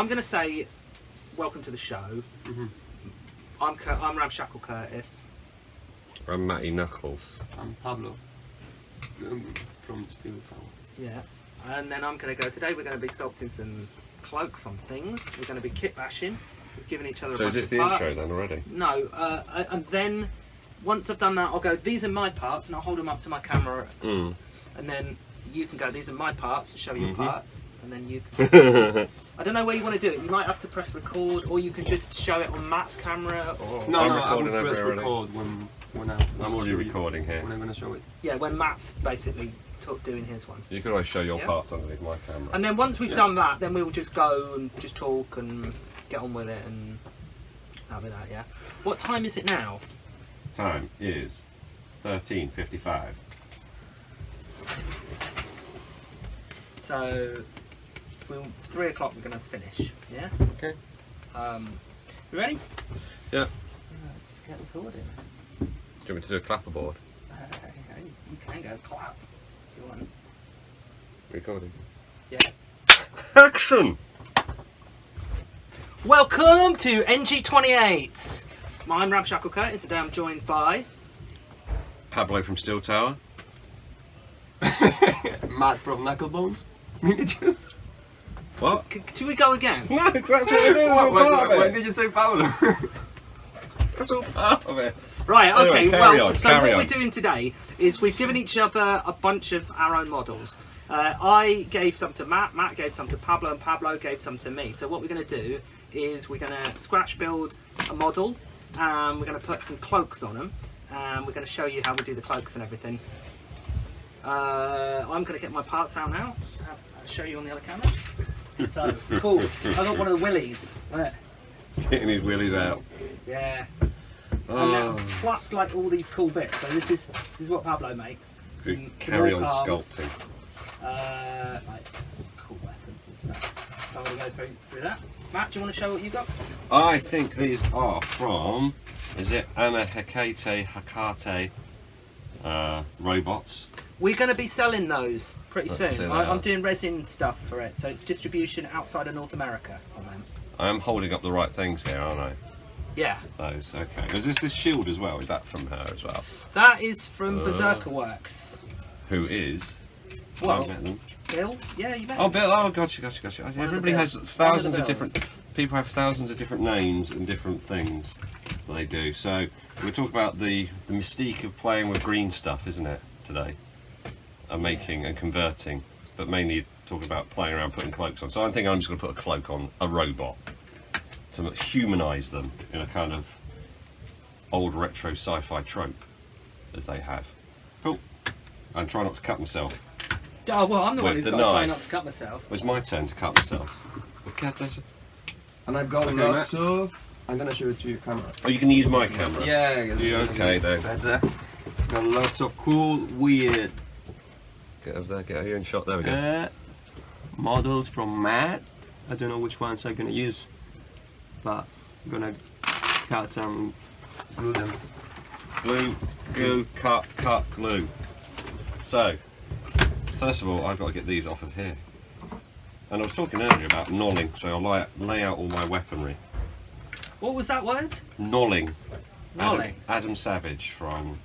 I'm going to say, welcome to the show. I'm Ramshackle Curtis. I'm Matty Knuckles. I'm Pablo from Steel Tower. Yeah. And then I'm going to go, today we're going to be sculpting some cloaks on things. We're going to be kit bashing, giving each other a bunch So is this of the parts. intro then already? No, and then once I've done that, I'll go, these are my parts, and I'll hold them up to my camera. And then you can go, these are my parts, and show your parts. And then you can... I don't know where you want to do it. You might have to press record, or you can just show it on Matt's camera. Or No, I'm I will recording press already. record when I'm already recording here. When I'm going to show it. Yeah, when Matt's basically doing his one. You could always show your Yeah. parts underneath my camera. And then once we've done that, then we'll just go and just talk and get on with it and have it out, yeah? What time is it now? Time is 13:55. So, it's 3 o'clock we're going to finish, yeah? Okay. You ready? Yeah. Let's get recording. Do you want me to do a clapperboard? You can go clap if you want. Recording. Yeah. Action! Welcome to NG28. I'm Ramshackle Curtis. Today I'm joined by... Pablo from Steel Tower. Matt from Knucklebones. Miniatures. What? Should we go again? No, that's what we're doing. Why did you say Pablo? That's all part of it. Right, okay, Anyway, carry well, on, so carry what on. we're doing today is we've given each other a bunch of our own models. I gave some to Matt, Matt gave some to Pablo, and Pablo gave some to me. So what we're going to do is we're going to scratch build a model, and we're going to put some cloaks on them, and we're going to show you how we do the cloaks and everything. I'm going to get my parts out now, just show you on the other camera. So, cool. I got one of the willies. Getting his willies out. Yeah. Oh. And then plus like all these cool bits. So this is what Pablo makes. Some Carry on walk arms, sculpting. like cool weapons and stuff. So I'm gonna go through that. Matt, do you want to show what you got? I think these are from, is it Hakate robots? We're going to be selling those pretty Let's see soon. that. I'm doing resin stuff for it, so it's distribution outside of North America on them. I am holding up the right things here, aren't I? Yeah. Those, okay. Is this shield as well? Is that from her as well? That is from Berserker Works. Who is? Well, I've met them. Bill? Yeah, you met Oh, him. Bill. Oh, gotcha. Everybody has Bills. thousands One of of the different. People have thousands of different names and different things that they do. So we talk about the mystique of playing with green stuff, isn't it? Today, and making and converting, but mainly talking about playing around, putting cloaks on. So I think I'm just going to put a cloak on a robot to humanise them in a kind of old retro sci-fi trope, as they have. Cool. And try not to cut myself. Oh, well, I'm the one With who's the got to try knife. not to cut myself. It's my turn to cut myself. Okay, there's And I've got Okay, lots of... I'm going to show it to your camera. Oh, you can use my camera. Yeah. You okay then? That's got lots of cool, weird Get over there, get over here in shot. There we go. models from Matt. I don't know which ones I'm going to use, but I'm going to cut and glue them. Glue, glue, cut, glue. So, first of all, I've got to get these off of here. And I was talking earlier about knolling, so I'll lay out all my weaponry. What was that word? Knolling. Knolling? Adam Savage from...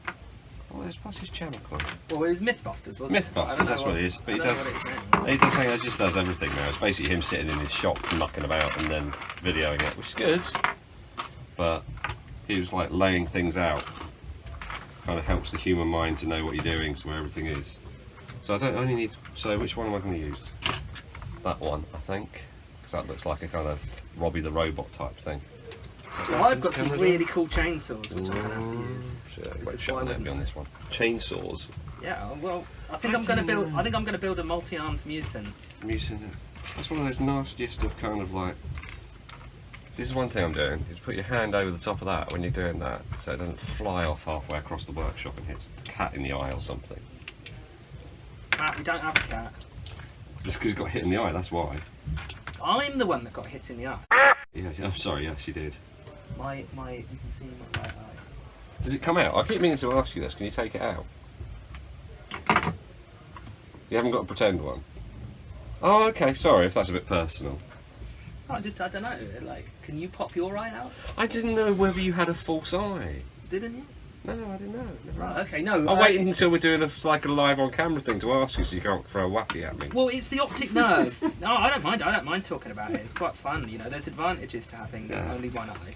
what's his channel called? Well, it was Mythbusters, wasn't it? Mythbusters, that's what it is. But he does just does everything now. It's basically him sitting in his shop mucking about and then videoing it, which is good. But he was like laying things out. Kind of helps the human mind to know what you're doing, so where everything is. So I don't only need. So which one am I going to use? That one, I think, because that looks like a kind of Robbie the Robot type thing. Well, I've got some really cool chainsaws which I'm going to have to use. Shit, wait, Which shut one the net wouldn't on this one. Chainsaws. Yeah, well, I think I'm going to build. I think I'm going to build a multi-armed mutant. Mutant. That's one of those nastiest of kind of like. This is one thing I'm doing. Is put your hand over the top of that when you're doing that, so it doesn't fly off halfway across the workshop and hit a cat in the eye or something. Matt, we don't have a cat. Just because it got hit in the eye, that's why. I'm the one that got hit in the eye. Yeah, I'm sorry. Yes, you did. You can see my right eye. Does it come out? I keep meaning to ask you this. Can you take it out? You haven't got a pretend one. Oh, okay. Sorry if that's a bit personal. I don't know. Like, can you pop your eye out? I didn't know whether you had a false eye. Didn't you? No, I didn't know. Never Right. asked. Okay. No. I'm waiting until we're doing a live on camera thing to ask you, so you can't throw a wappy at me. Well, it's the optic nerve. No, I don't mind. I don't mind talking about it. It's quite fun. You know, there's advantages to having only one eye.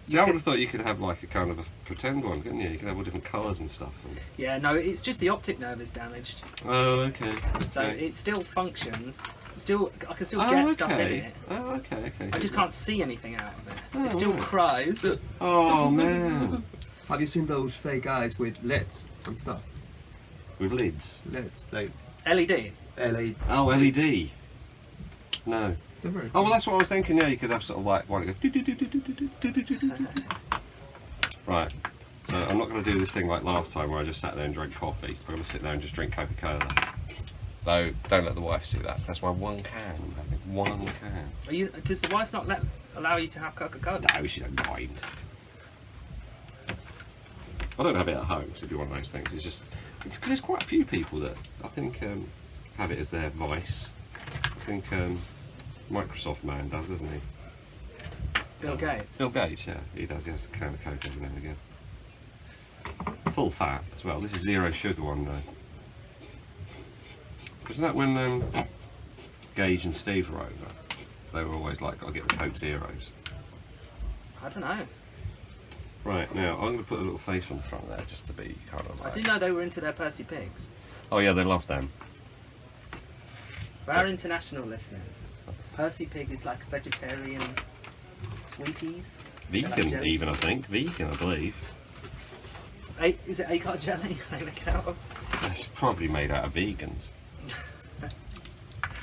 See, I would have thought you could have like a kind of a pretend one, couldn't you? You could have all different colours and stuff. Yeah. No, it's just the optic nerve is damaged. Oh, okay. So it still functions. I can still get stuff in it. Oh, okay. I just can't see anything out of it. It still cries. Oh man. Have you seen those fake eyes with LEDs and stuff? With lids. LEDs, like LEDs. LED. Oh, LED. No. They're very Oh well, that's what I was thinking. Yeah, you could have sort of like one that goes. Right. So I'm not going to do this thing like last time where I just sat there and drank coffee. I'm going to sit there and just drink Coca-Cola. Though, don't let the wife see that. That's my one can. I'm having one can. Does the wife not allow you to have Coca-Cola? No, she don't mind. I don't have it at home, so it'd be one of those things. It's just because there's quite a few people that I think have it as their vice. I think Microsoft man does, doesn't he? Bill Gates. Bill Gates, yeah, he does. He has a can of Coke every now and again. Full fat as well. This is zero sugar one though. Wasn't that when Gage and Steve were over? They were always like, "I'll get the Coke Zeros." I don't know. Right, now I'm going to put a little face on the front there just to be kind of like... I do know they were into their Percy Pigs. Oh yeah, they love them. For our international listeners, Percy Pig is like vegetarian sweeties. Vegan even, I think. Vegan, I believe. Is it agar jelly they make it out of? It's probably made out of vegans.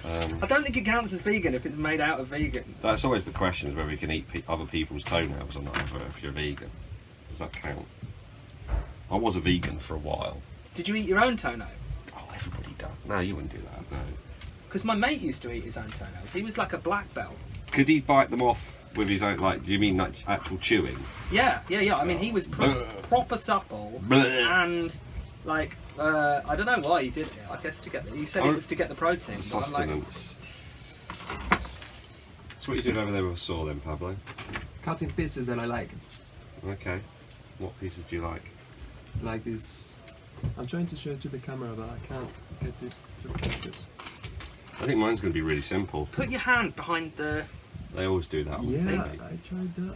I don't think it counts as vegan if it's made out of vegan. That's always the question, is whether you can eat other people's toenails or not, if you're vegan. Does that count? I was a vegan for a while. Did you eat your own toenails? Oh, everybody does. No, you wouldn't do that, no. Because my mate used to eat his own toenails. He was like a black belt. Could he bite them off with his own, like, do you mean like actual chewing? Yeah. I mean, he was proper supple and like, I don't know why he did it. I guess he said it was to get the protein. Sustenance. So what are you doing over there with a saw then, Pablo? Cutting pieces that I like. Okay. What pieces do you like? Like this. I'm trying to show it to the camera, but I can't get it to focus. I think mine's going to be really simple. Put your hand behind the... They always do that on Yeah, TV. I tried that.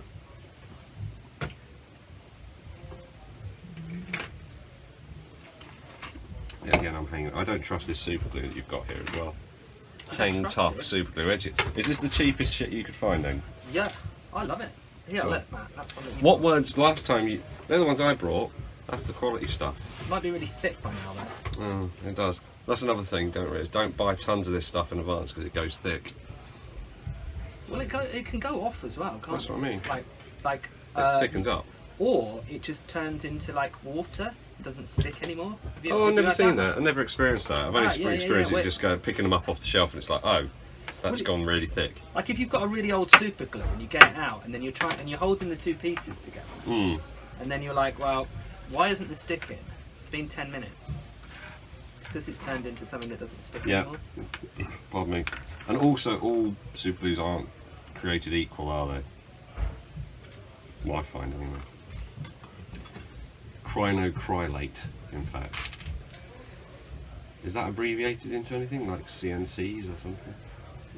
Yeah, again, I'm hanging. I don't trust this super glue that you've got here as well. Hang tough super glue. Is this the cheapest shit you could find then? Yeah, I love it. Here, Cool. look, Matt, that's one that you... What words last time you... They're the ones I brought. That's the quality stuff. It might be really thick by now, though. Oh, it does. That's another thing, don't buy tons of this stuff in advance because it goes thick. Well, it can go off as well, can't That's it? what I mean. Like It thickens up. Or it just turns into like water. It doesn't stick anymore. I've never seen that. I've never experienced that. I've only experienced it just picking them up off the shelf and it's like, oh, that's gone really thick. Like if you've got a really old super glue and you get it out and then you're holding the two pieces together, and then you're like, well, why isn't this sticking? It's been 10 minutes. It's because it's turned into something that doesn't stick anymore. Pardon me. And also, all super glues aren't created equal, are they? Well, I find anyway. Crinocrylate, in fact. Is that abbreviated into anything like CNCs or something?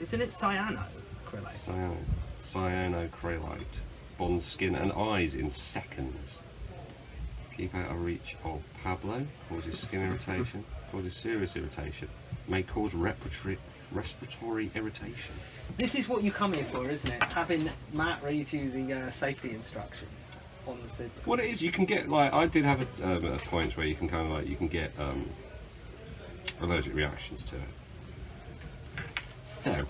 Isn't it cyanoacrylate? Cyanocrylate. Bonds skin and eyes in seconds. Keep out of reach of Pablo. Causes skin irritation. Causes serious irritation. May cause respiratory irritation. This is what you come here for, isn't it? Having Matt read you the safety instructions on the super. What it is, you can get like I did have a point where you can kind of like you can get allergic reactions to it. So,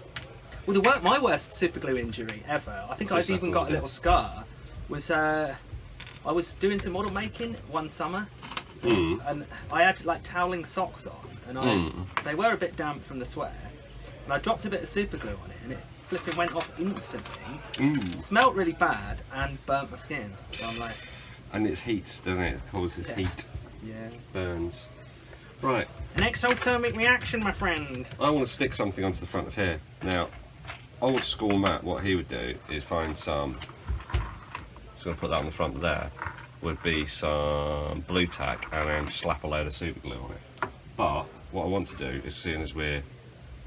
well, my worst super glue injury ever. I think I've even got a little scar. Was I was doing some model making one summer, and I had like toweling socks on, and they were a bit damp from the sweat, and I dropped a bit of super glue on it, and it flipping went off instantly. Smelt really bad and burnt my skin. So I'm like, and it's heats, doesn't it? It causes heat. Yeah. Burns. Right. An exothermic reaction, my friend. I want to stick something onto the front of here. Now, old school Matt, what he would do is find some, just going to put that on the front there, would be some blue tack and then slap a load of super glue on it. But what I want to do is, seeing as we're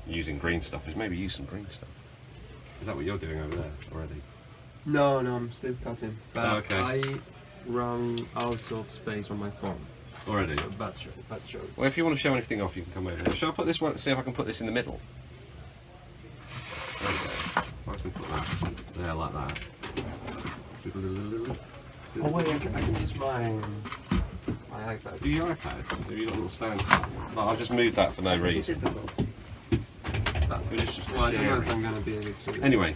using green stuff, is maybe use some green stuff. Is that what you're doing over there already? No, I'm still cutting. But okay. I run out of space on my phone. Already? So bad show. Well, if you want to show anything off, you can come over here. Shall I put this one, see if I can put this in the middle? There we go. I can put that there like that. Oh wait, I can use my iPad. Do your iPad? Have you got a little stand? No, I've just moved that for no reason. We're just Well, I don't know if sharing. I'm going to be able to. Anyway,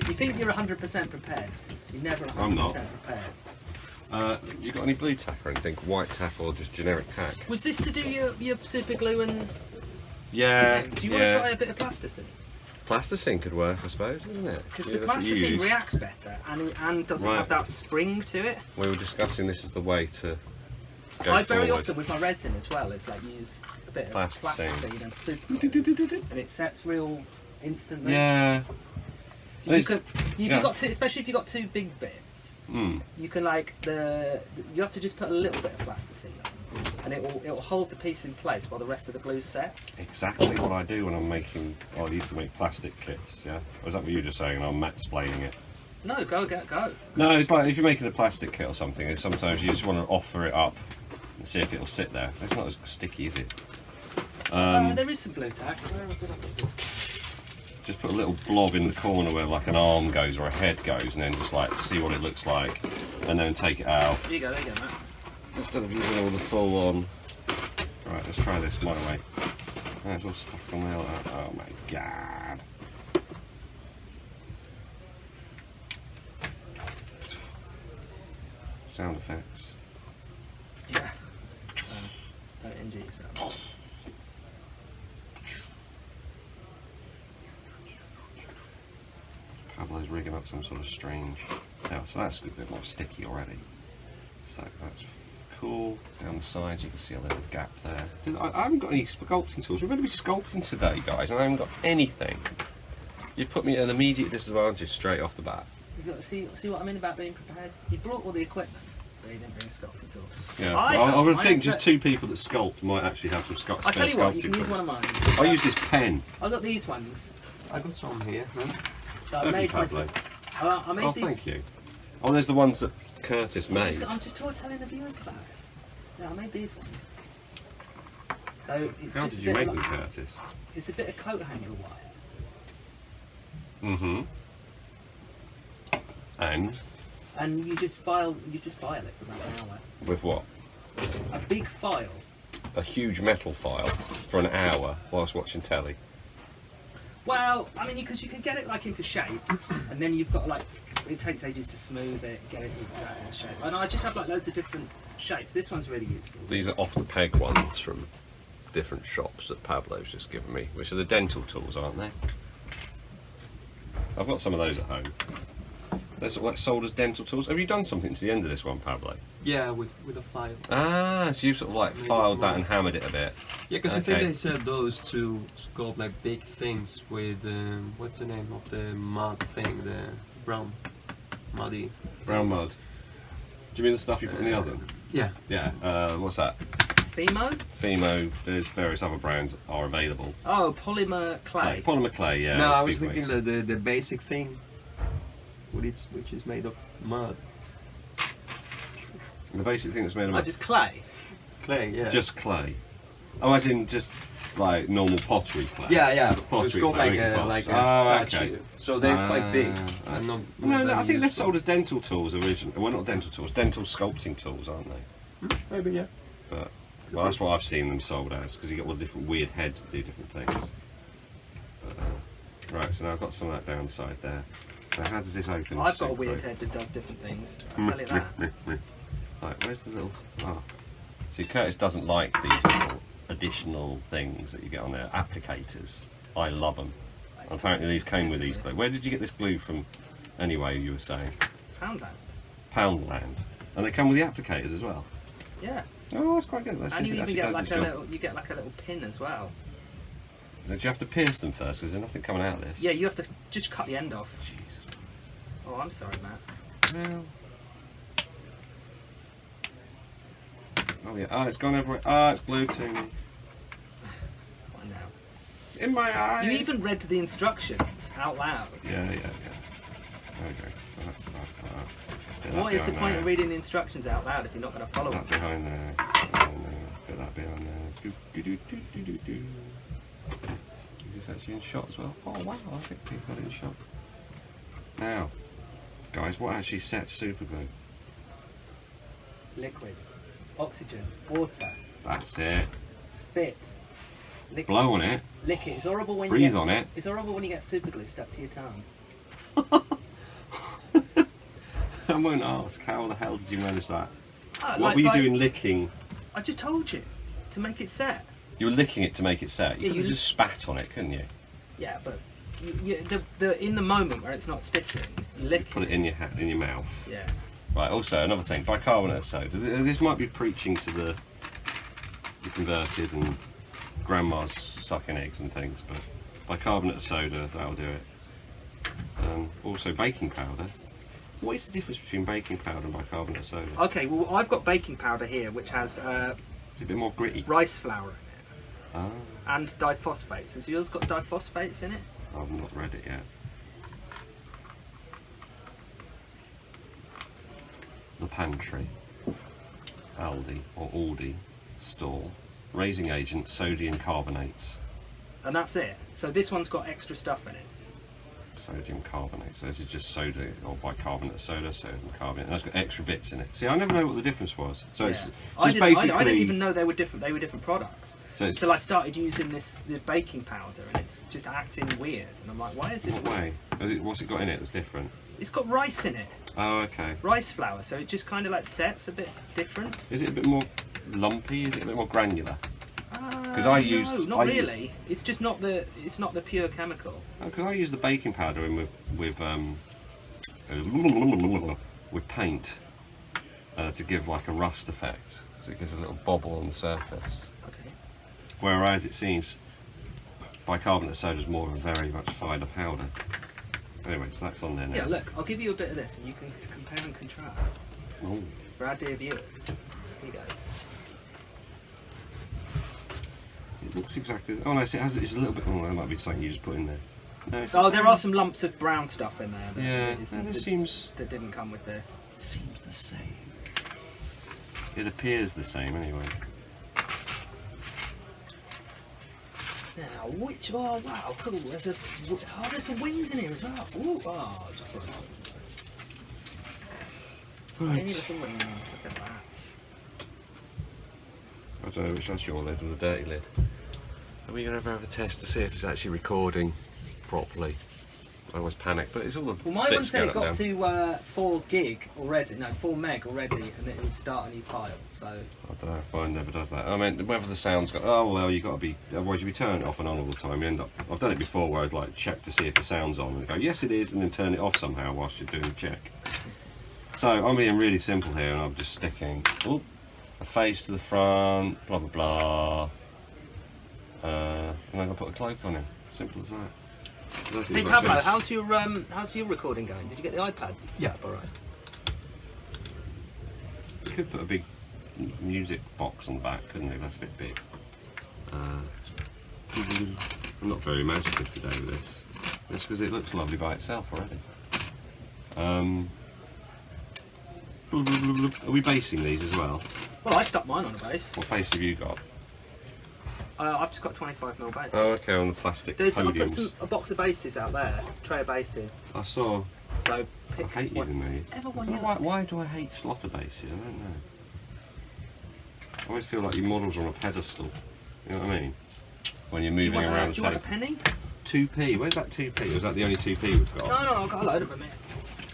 You think you're 100% prepared? You're never 100% I'm not. prepared. you got any blue tack or anything? White tack or just generic tack? Was this to do your super glue and... Yeah. Do you want to try a bit of plasticine? Plasticine could work, I suppose, isn't it? Because Yeah, the that's what you plasticine use. reacts better and doesn't Right. have that spring to it. We were discussing this is the way to go I very forward. often with my resin as well, it's like use a bit of Plasticine. plasticine and super glue, and it sets real instantly. Yeah. So you It's- could, if yeah. you've got two, especially if you've got two big bits, you can like you have to just put a little bit of plasticine on, and it will hold the piece in place while the rest of the glue sets. Exactly what I do when I'm making. Well, I used to make plastic kits. Yeah. Or is that what you were just saying? And I'm explaining it. No, go. No, it's like if you're making a plastic kit or something, it's sometimes you just want to offer it up and see if it'll sit there. It's not as sticky, is it? There is some blue tack. Where did I put this? Just put a little blob in the corner where like an arm goes or a head goes, and then just like see what it looks like, and then take it out. There you go, Matt. Instead of using all the full on. Right, let's try this my way. Oh, it's all stuck on there like that. Oh my god. Sound effects. Yeah. Don't injure yourself. Pablo's rigging up some sort of strange. Yeah, so that's a bit more sticky already. So that's cool. Down the sides you can see a little gap there. I haven't got any sculpting tools. We're going to be sculpting today, guys, and I haven't got anything. You've put me at an immediate disadvantage straight off the bat. You've got to see what I mean about being prepared. You brought all the equipment, but you didn't bring a sculpting tool. Yeah, I would have think just two people that sculpt might actually have some I tell you what, you sculpting can use one tools. of mine. I use this pen. I've got these ones I got some here. Huh? that I Thank you, made Pablo. myself. I made Oh, these. thank you. Oh, there's the ones that Curtis made. I'm just telling the viewers about it. Yeah, I made these ones. So it's How just did a you bit make of them, like- Curtis? It's a bit of coat hanger wire, Mm-hmm. And and you just file it for about an hour. with what? A big file. A huge metal file for an hour whilst watching telly. Well, I mean, because you can get it like into shape, and then you've got like it takes ages to smooth it, get it exactly in shape. And I just have like loads of different shapes. This one's really useful. These are off the peg ones from different shops that Pablo's just given me, which are the dental tools, aren't they? I've got some of those at home. They're sort of like sold as dental tools. Have you done something to the end of this one, Pablo? Yeah, with a file. Ah, so you've sort of like Maybe filed some that more. and hammered it a bit. Yeah, because I think Okay. they said those to sculpt like big things with what's the name of the mud thing, the brown muddy. Brown mud. Do you mean the stuff you put in the oven? Yeah. Yeah. What's that? Fimo? Fimo. There's various other brands that are available. Oh, polymer clay. Polymer clay. Yeah. no, I was big thinking weight. the basic thing, which is made of mud. The basic thing that's made of Oh, just clay. Clay, yeah. just clay. Oh, as in just like normal pottery clay. yeah. So Pottery it's called clay, like we can a pots. like a Ah, statue. okay. So they're quite big. Ah. And not No, I very think they're useful. sold as dental tools originally. Well, not dental tools, dental sculpting tools, aren't they? Maybe, yeah. But well, that's what I've seen them sold as, because you get all the different weird heads that do different things. But, right, so now I've got some of that down the side there. Now, how does this open? I've got a weird head that does different things. I'll tell you that. Right, where's the little? Oh. See, Curtis doesn't like these little additional things that you get on there. Applicators. I love them. Apparently, these came with these glue. Where did you get this glue from? Anyway, you were saying Poundland. Poundland, and they come with the applicators as well. Yeah. Oh, that's quite good. Let's And see you if it even actually get does like its a job. little, you get like a little pin as well. Do you have to pierce them first? Because there's nothing coming out of this. Yeah, you have to just cut the end off. Jesus Christ. Oh, I'm sorry, Matt. Well. Oh yeah. Oh, it's gone everywhere. Oh, it's glued to me. What now? It's in my eyes. You even read the instructions out loud. Yeah. There we go. So that's that. What is the point of reading the instructions out loud if you're not going to follow them? That behind there. Put that behind there. Is this actually in shot as well? Oh wow, I think people got it in shot. Now, guys, what actually sets super glue? Liquid, oxygen, water, That's it. spit, liquid. Blow on it. Lick it. It's horrible when Breathe you get, on it. It's horrible when you get super glue stuck to your tongue. I won't ask. How the hell did you manage that? Ah, What were you doing licking? I just told you to make it set. You were licking it to make it set. You Yeah, could have just spat on it, couldn't you? Yeah, but in the moment where it's not sticking, you lick Put it in your in your mouth. Yeah. Right. Also, another thing, bicarbonate of soda. This might be preaching to the converted and grandmas sucking eggs and things, but bicarbonate of soda, that'll do it. Also, baking powder. What is the difference between baking powder and bicarbonate of soda? Okay, well I've got baking powder here, which has It's a bit more gritty. rice flour in it Ah, and diphosphates. Has yours got diphosphates in it? I've not read it yet. The pantry, Aldi or Aldi store, raising agent, sodium carbonates. And that's it. So this one's got extra stuff in it. Sodium carbonate. So this is just soda or bicarbonate of soda, sodium carbonate. And it's got extra bits in it. See, I never know what the difference was. So Yeah. it's I basically. didn't even know they were different. They were different products. So it's, Until I started using the baking powder, and it's just acting weird. And I'm like, why is this? what weird? way? What's it got in it that's different? It's got rice in it. Oh, okay. Rice flour, so it just kind of like sets a bit different. Is it a bit more lumpy? Is it a bit more granular? Because I used. No, not really. It's just not the. It's not the pure chemical. Because I use the baking powder in with paint to give like a rust effect, so it gives a little bobble on the surface. Okay. Whereas it seems bicarbonate soda is more of a very much finer powder. Anyway, so that's on there now. Yeah, look, I'll give you a bit of this, and you can compare and contrast Ooh. for our dear viewers. Here you go. It looks exactly. Oh no, it's a little bit. Oh, that might be something you just put in there. No, it's Oh, the there same. are some lumps of brown stuff in there. That Yeah, isn't- and it that, seems that didn't come with the. seems the same. It appears the same anyway. Now, which? Oh wow, cool. There's some wings in here as well. Ooh, oh, just tiny little wings. Look at that. I don't know which that's your lid or the dirty lid. Are we going to have a test to see if it's actually recording properly? I always panic, but it's all the Well, my one bits said it going got down. to 4 gig already. No, 4 meg already, and it would start a new file. So. I don't know if mine never does that. I mean, whether the sound's got. Oh well, you got to be. Otherwise, you'd be turning it off and on all the time. You end up. I've done it before where I'd like check to see if the sound's on and go, yes, it is, and then turn it off somehow whilst you're doing the check. So I'm being really simple here, and I'm just sticking a face to the front, blah blah blah, and I'm gonna put a cloak on him. Simple as that. Hey Pablo, how's your recording going? Did you get the iPad set up all right? You could put a big music box on the back, couldn't you? That's a bit big. I'm not very imaginative today with this. Just because it looks lovely by itself already. Are we basing these as well? Well, I stuck mine on a base. What base have you got? I've just got 25mm base. Oh, okay, on the plastic I put podiums. a box of bases out there, tray of bases. I saw. So I pick hate one. using these. Ever one I don't know you why do I hate slotter bases? I don't know. I always feel like your models are on a pedestal. You know what I mean? When you're moving around Do the you want a table. penny? 2p. Where's that 2p? Or is that the only 2p we've got? No, I've got a load of them here.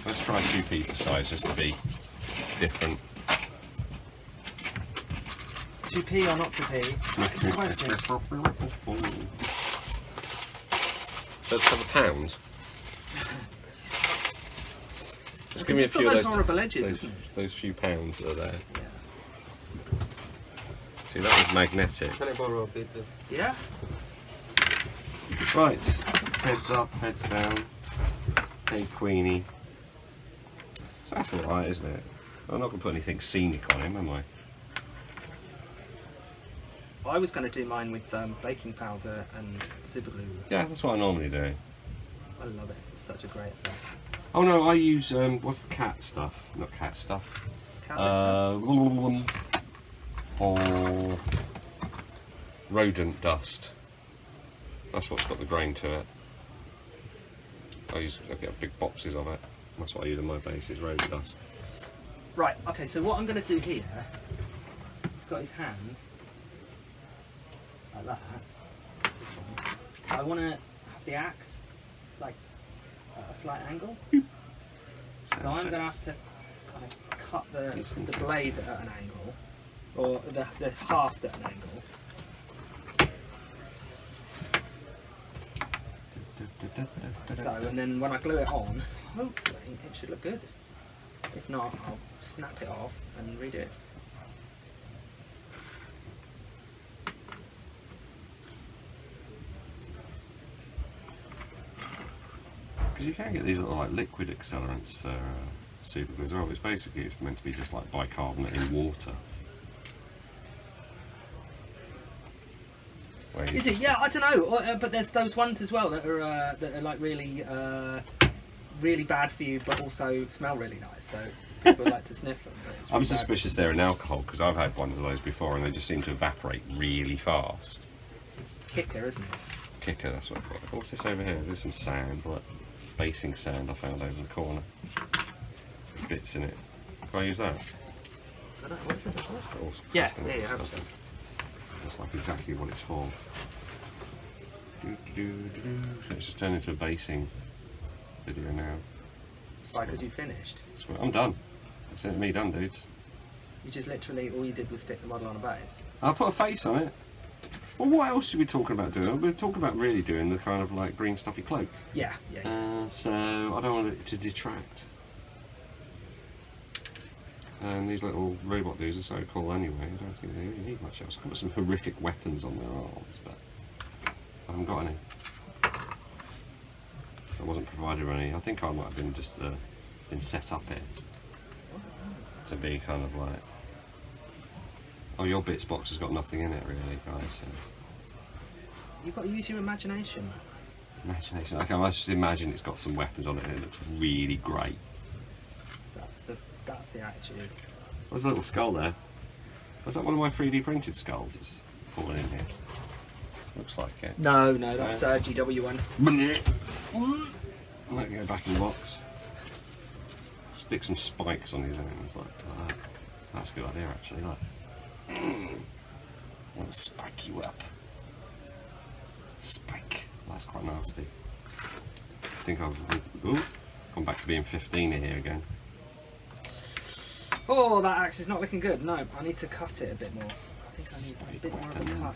Let's try 2p for size just to be different. 2p or not 2p? That's the question. Let's have a pound. Just give me a It's got few of those those, horrible edges, isn't it? those few pounds that are there. Yeah. See, that was magnetic. Can I borrow a bit of... Yeah? Right, heads up, heads down. Hey Queenie. So that's alright, isn't it? I'm not going to put anything scenic on him, am I? I was going to do mine with baking powder and super glue. Yeah, that's what I normally do. I love it. It's such a great effect. Oh no, I use, what's the cat stuff? Not cat stuff. For rodent dust. That's what's got the grain to it. I get big boxes of it. That's what I use on my base, is rodent dust. Right, okay, so what I'm going to do here, he's got his hand like that. I want to have the axe like at a slight angle. So I'm going to have to kind of cut the blade at an angle, or the haft at an angle. So, and then when I glue it on, hopefully it should look good. If not, I'll snap it off and redo it. Because you can get these little like liquid accelerants for super glue as well. It's meant to be just like bicarbonate in water. Is it? Yeah, I don't know. But there's those ones as well that are like really really bad for you, but also smell really nice. So people like to sniff them. Really I'm suspicious they're in alcohol because I've had ones of those before and they just seem to evaporate really fast. Kicker, isn't it? Kicker, that's what I call it. What's this over here? There's some sand, like basing sand I found over the corner. Bits in it. Can I use that? I don't know. What is it? That's got all Yeah, cracking yeah, and yeah. stuff. That's like exactly what it's for. So it's just turned into a basing video now. Right, because you finished. I'm done. That's it, me done, dudes. You just literally, all you did was stick the model on a base. I'll put a face on it. Well, what else are we talking about doing? We're talking about really doing the kind of like green stuffy cloak. Yeah, yeah. So I don't want it to detract. And these little robot dudes are so cool anyway. I don't think they really need much else. I've got some horrific weapons on their arms, but I haven't got any. So I wasn't provided with any. I think I might have been just been set up here to be kind of like. Oh, your bits box has got nothing in it, really, guys. So. You've got to use your imagination. Imagination. Okay, I just imagine it's got some weapons on it and it looks really great. That's the attitude. There's a little skull there. Was that one of my 3D printed skulls that's fallen in here? Looks like it. No, that's GW1. Let me go back in the box. Stick some spikes on these enemies like that. That's a good idea, actually. Look. I want to spike you up. Spike. That's quite nasty. I think I've gone back to being 15 here again. Oh, that axe is not looking good. No, I need to cut it a bit more. I think I need a bit more of a cut in that.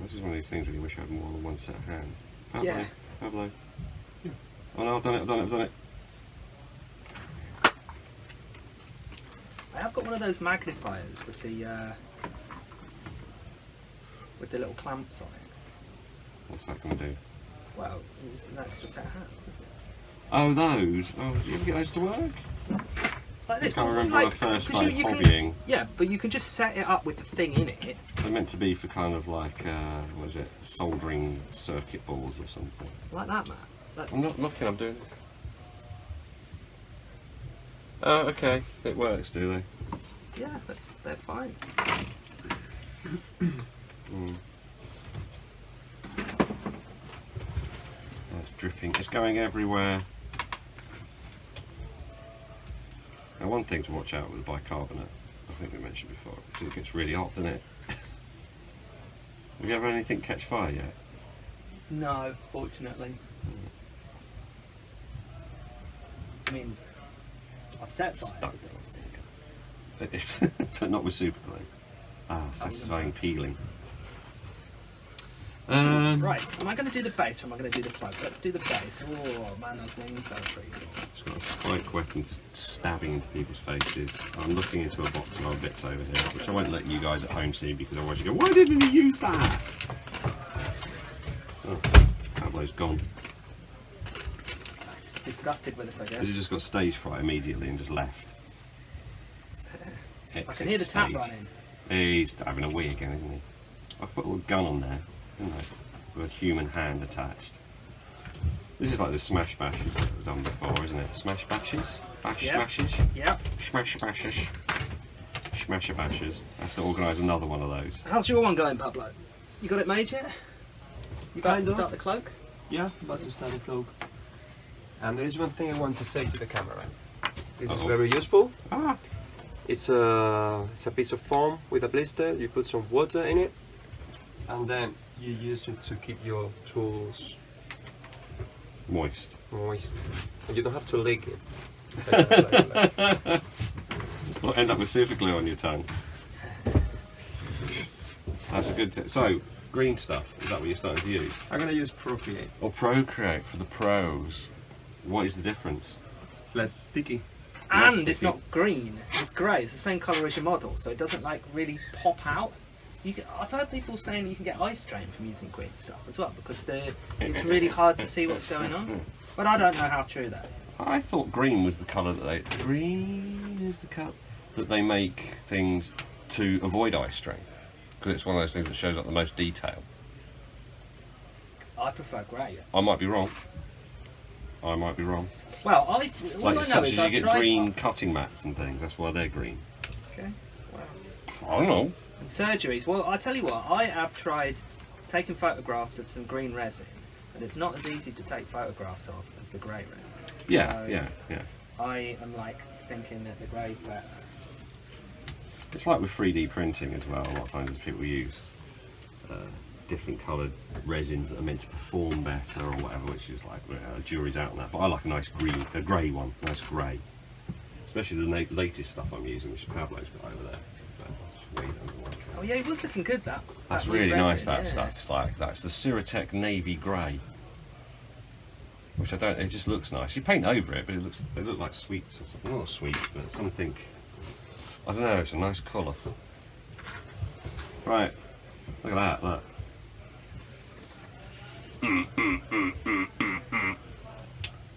This is one of these things where you wish I had more than one set of hands. Yeah. Pablo. Yeah. Oh no, I've done it. I have got one of those magnifiers with the little clamps on it. What's that going to do? Well, it's an extra set of hands, isn't it? Oh, those. Oh, did you ever get those to work? Like this. I can't remember like, when I first 'cause started you can- hobbying. Yeah, but you can just set it up with the thing in it. They're meant to be for kind of like, what is it, soldering circuit boards or something. Like that, man. Like, I'm not looking, I'm doing this. Oh, okay. It works, do they? yeah, they're fine. It's dripping. It's going everywhere. Now, one thing to watch out with bicarbonate, I think we mentioned before, because it gets really hot, doesn't it? Have you ever had anything catch fire yet? No, fortunately. I mean, I've set fire. But not with super glue. Ah, satisfying peeling. Right, am I going to do the base or am I going to do the cloak? Let's do the base. Oh man, those wings, that are pretty cool. It's got a spike weapon for stabbing into people's faces. I'm looking into a box of other bits over here, which I won't let you guys at home see because otherwise you go, why didn't he use that? Oh, Pablo's gone. Disgusted with us, I guess. Because he just got stage fright immediately and just left. I can hear the tap running. He's having a wee again, isn't he? I've put a little gun on there, didn't I? With a human hand attached. This is like the smash bashes that we've done before, isn't it? Smash bashes? Bash smashes? Yep. Smash bashes. Smasher bashes. I have to organise another one of those. How's your one going, Pablo? You got it made yet? You about Kind to of. start the cloak? Yeah, about to start the cloak. And there is one thing I want to say to the camera. This is very useful. Ah! It's a piece of foam with a blister. You put some water in it, and then you use it to keep your tools Moist. moist. And you don't have to lick it. Or end up with super glue on your tongue. That's a good tip. So, green stuff, is that what you're starting to use? I'm gonna use ProCreate. Or ProCreate for the pros. What is the difference? It's less sticky. And Sticky. it's not green, it's grey. It's the same colour as your model, so it doesn't like really pop out. I've heard people saying you can get eye strain from using green stuff as well because it's really hard to see what's going on. But I don't know how true that is. I thought green was the colour that they... Green is the colour that they make things to avoid eye strain. Because it's one of those things that shows up the most detail. I prefer grey. I might be wrong. I might be wrong. Well, all I know Such is as you I've get tried... green cutting mats and things, that's why they're green. Okay. Wow. I don't know. And surgeries. Well, I tell you what, I have tried taking photographs of some green resin, and it's not as easy to take photographs of as the grey resin. Yeah, So yeah. I am like thinking that the grey's better. It's like with 3D printing as well. A lot of times people use different coloured resins that are meant to perform better or whatever, which is like jury's out on that. But I like a nice green, a grey one, nice grey. Especially the latest stuff I'm using, which Pablo's got over there. So, it's way under one. Oh yeah, it was looking good that. That's that really resin, nice. That yeah. stuff. It's like that's the Siratech navy grey, which I don't. It just looks nice. You paint over it, but it looks. They look like sweets or something. Not sweets, but something. I don't know. It's a nice colour. Right. Look at that. Look.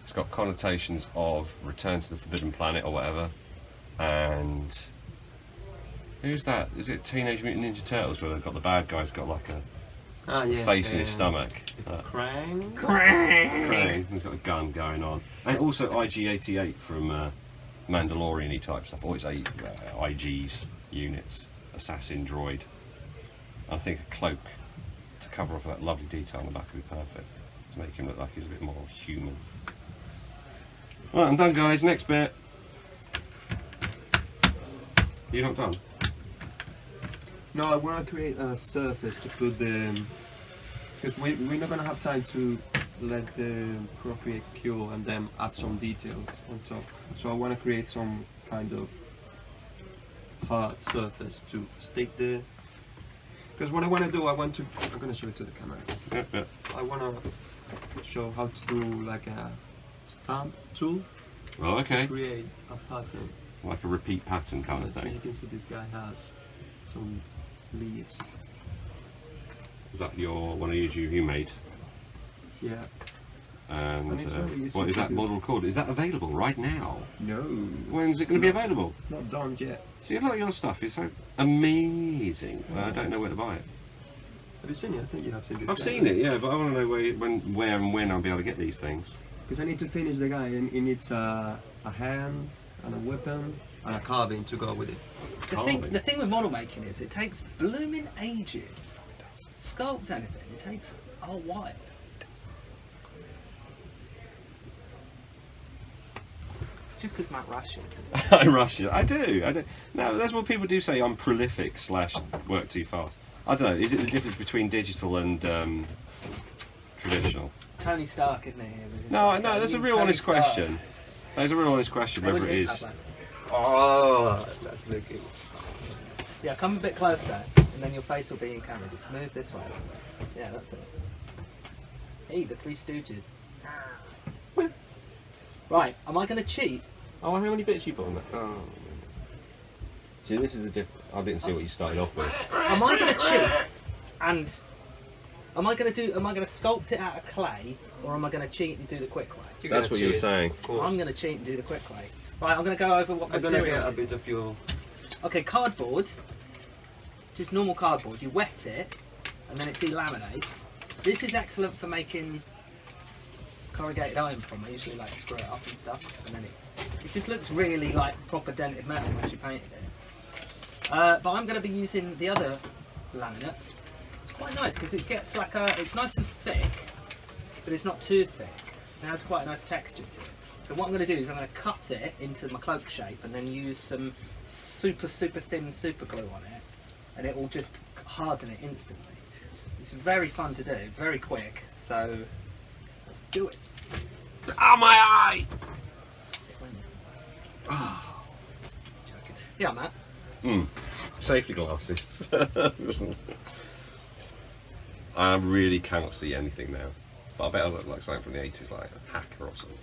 It's got connotations of Return to the Forbidden Planet or whatever, and who's that? Is it Teenage Mutant Ninja Turtles where they've got the bad guy's got like a face in his stomach? Krang. Krang. He's got a gun going on, and also IG88 from Mandalorian-y type stuff. Always IGs units, assassin droid. I think a cloak to cover up that lovely detail on the back would be perfect to make him look like he's a bit more human. Right, I'm done, guys. Next bit. You're not done? No, I want to create a surface to put the... Because we're not going to have time to let the ProCreate cure and then add some details on top. So I want to create some kind of hard surface to stick the... Because what I want to do, I'm going to show it to the camera. Yep. I want to show how to do like a stamp tool. Well, okay. Create a pattern. Like a repeat pattern kind of So you thing. can see this guy has some leaves. Is that one of yours you made? Yeah. And And it's very easy what is to that do. model called? Is that available right now? No. When's it going to be available? It's not done yet. See, a lot of your stuff is so amazing. I don't know where to buy it. Have you seen it? I think you have seen this. I've seen it, yeah, but I want to know where and when I'll be able to get these things. Because I need to finish the guy, and he needs a hand and a weapon and a carving to go with it. The thing with model making is it takes blooming ages. Sculpt anything, it takes a while. It's just because Matt rushes. I rush it. I do. No, that's what people do say. I'm prolific / work too fast. I don't know. Is it the difference between digital and traditional? Tony Stark, isn't he? No. That's a real honest question. That's a real honest question. Whether it is. Oh, that's looking. Yeah, come a bit closer, and then your face will be in camera. Just move this way. Yeah, that's it. Hey, the Three Stooges. Right, am I going to cheat? Oh, how many bits you put on that? Oh. See, this is a different. I didn't see what you started off with. Am I going to cheat? And am I going to sculpt it out of clay, or am I going to cheat and do the quick way? That's what you were saying. I'm going to cheat and do the quick way. Right, I'm going to go over what material. I'm going to get a bit of your. Okay, cardboard. Just normal cardboard. You wet it, and then it delaminates. This is excellent for making corrugated iron from. I usually like screw it up and stuff, and then it just looks really like proper dented metal once you painted it. But I'm going to be using the other laminate. It's quite nice because it gets like it's nice and thick, but it's not too thick. It has quite a nice texture to it. So what I'm going to do is I'm going to cut it into my cloak shape and then use some super thin super glue on it, and it will just harden it instantly. It's very fun to do, very quick. So let's do it. Oh, my eye! Oh. Yeah, Matt. Safety glasses. I really cannot see anything now. But I bet I look like something from the 80s, like a hacker or something.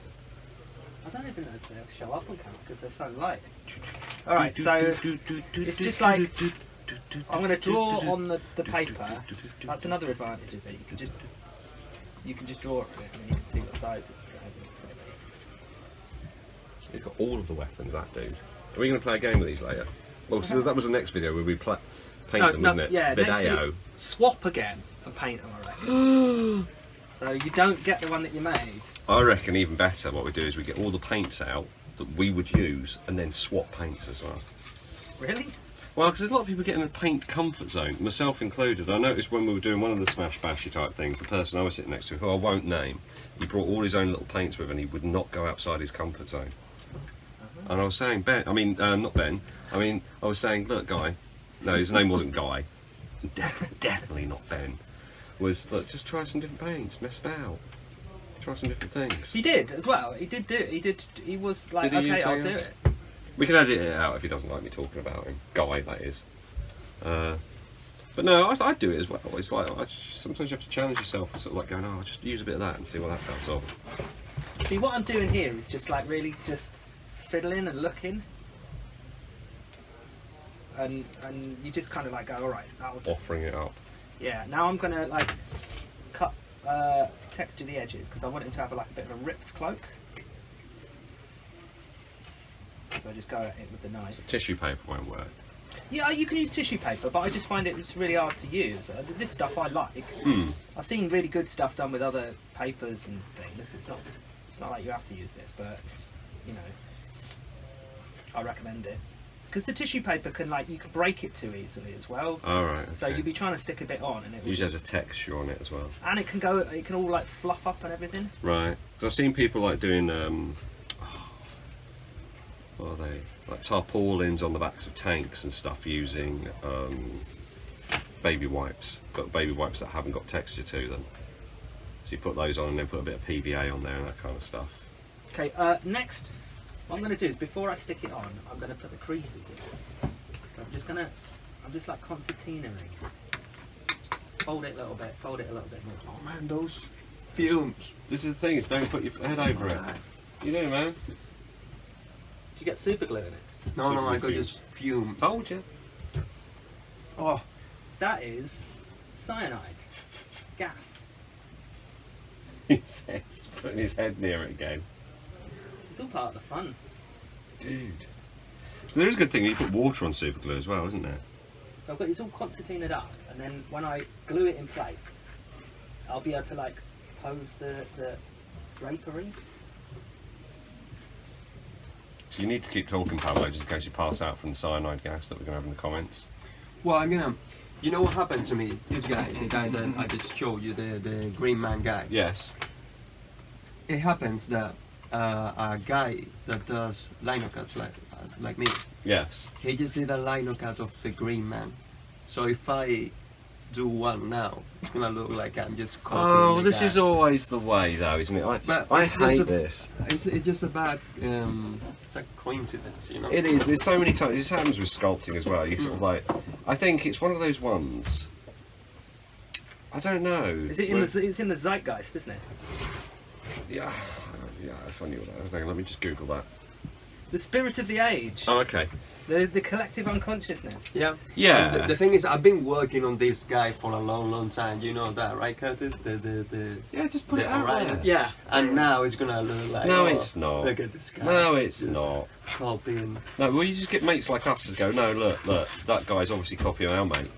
I don't even know if they'll show up on camera because they're so light. Alright, so it's just like I'm going to draw on the paper. That's another advantage of it. You can just draw it and then you can see what size it's going to be. He's got all of the weapons, that dude. Are we going to play a game with these later? Well, so that was the next video where we paint them, wasn't it? Yeah, Video. Swap again and paint them, I reckon. So you don't get the one that you made. I reckon even better what we do is we get all the paints out that we would use and then swap paints as well. Really? Well, because there's a lot of people getting a paint comfort zone, myself included. I noticed when we were doing one of the smash bashy type things, the person I was sitting next to, who I won't name, he brought all his own little paints with him and he would not go outside his comfort zone. And I was saying, Ben, I mean, not Ben, I mean, I was saying, look, Guy, no, his name wasn't Guy, definitely not Ben, was, look, just try some different paints, mess about, try some different things. He did as well, he was like, okay, I'll do it. We can edit it out if he doesn't like me talking about him, Guy, that is. But no, I'd do it as well. It's like, sometimes you have to challenge yourself and sort of like going, oh, I'll just use a bit of that and see what that does off. See, what I'm doing here is just like really just fiddling and looking, and you just kind of like go, all right, that'll do. Offering it up. Yeah. Now I'm gonna like cut, texture the edges because I want him to have like a bit of a ripped cloak. So I just go at it with the knife. So tissue paper won't work. Yeah, you can use tissue paper, but I just find it's really hard to use. This stuff I like. I've seen really good stuff done with other papers and things. It's not like you have to use this, but you know, I recommend it because the tissue paper can you can break it too easily as well. All right. Okay. So you'd be trying to stick a bit on, and it usually has a texture on it as well. And it can all like fluff up and everything. Right. Because I've seen people like doing what are they? Like tarpaulins on the backs of tanks and stuff using baby wipes, but baby wipes that haven't got texture to them. So you put those on and then put a bit of PVA on there and that kind of stuff. Okay, next, what I'm going to do is before I stick it on, I'm going to put the creases in. So I'm just like concertinaing. Fold it a little bit, fold it a little bit more. Oh man, those fumes. This is the thing, is don't put your head over it. You know, man. Did you get super glue in it? No, I got just fumes. Told you. Oh. That is cyanide. Gas. He says, putting his head near it again. It's all part of the fun. Dude. There is a good thing, you put water on super glue as well, isn't there? It's all concertinaed up, and then when I glue it in place, I'll be able to like pose the drapery. So you need to keep talking, Pablo, just in case you pass out from the cyanide gas that we're going to have in the comments. Well, I'm gonna. You know what happened to me? This guy, the guy that I just showed you, the green man guy. Yes. It happens that a guy that does lino cuts like me. Yes. He just did a lino cut of the green man. So if I do one now, it's gonna look like I'm just copying. Oh, the this guy. is always the way, though, isn't it? But I it's just hate a- this. It's just a bad. It's a coincidence, you know. It is. There's so many times. This happens with sculpting as well. You sort of like. I think it's one of those ones. I don't know. Is it in the? It's in the zeitgeist, isn't it? Yeah. Yeah. Funny what that. Hang on, let me just Google that. The spirit of the age. Oh, okay. The collective unconsciousness. Yeah. Yeah. And the thing is, I've been working on this guy for a long time. You know that, right, Curtis? The Yeah. Just put the it out Orion. there. Yeah. And now it's gonna look like. No, oh, it's not. Look at this guy. No, it's just not. Copying. No, well, you just get mates like us to go. No, look, that guy's obviously copying our mate.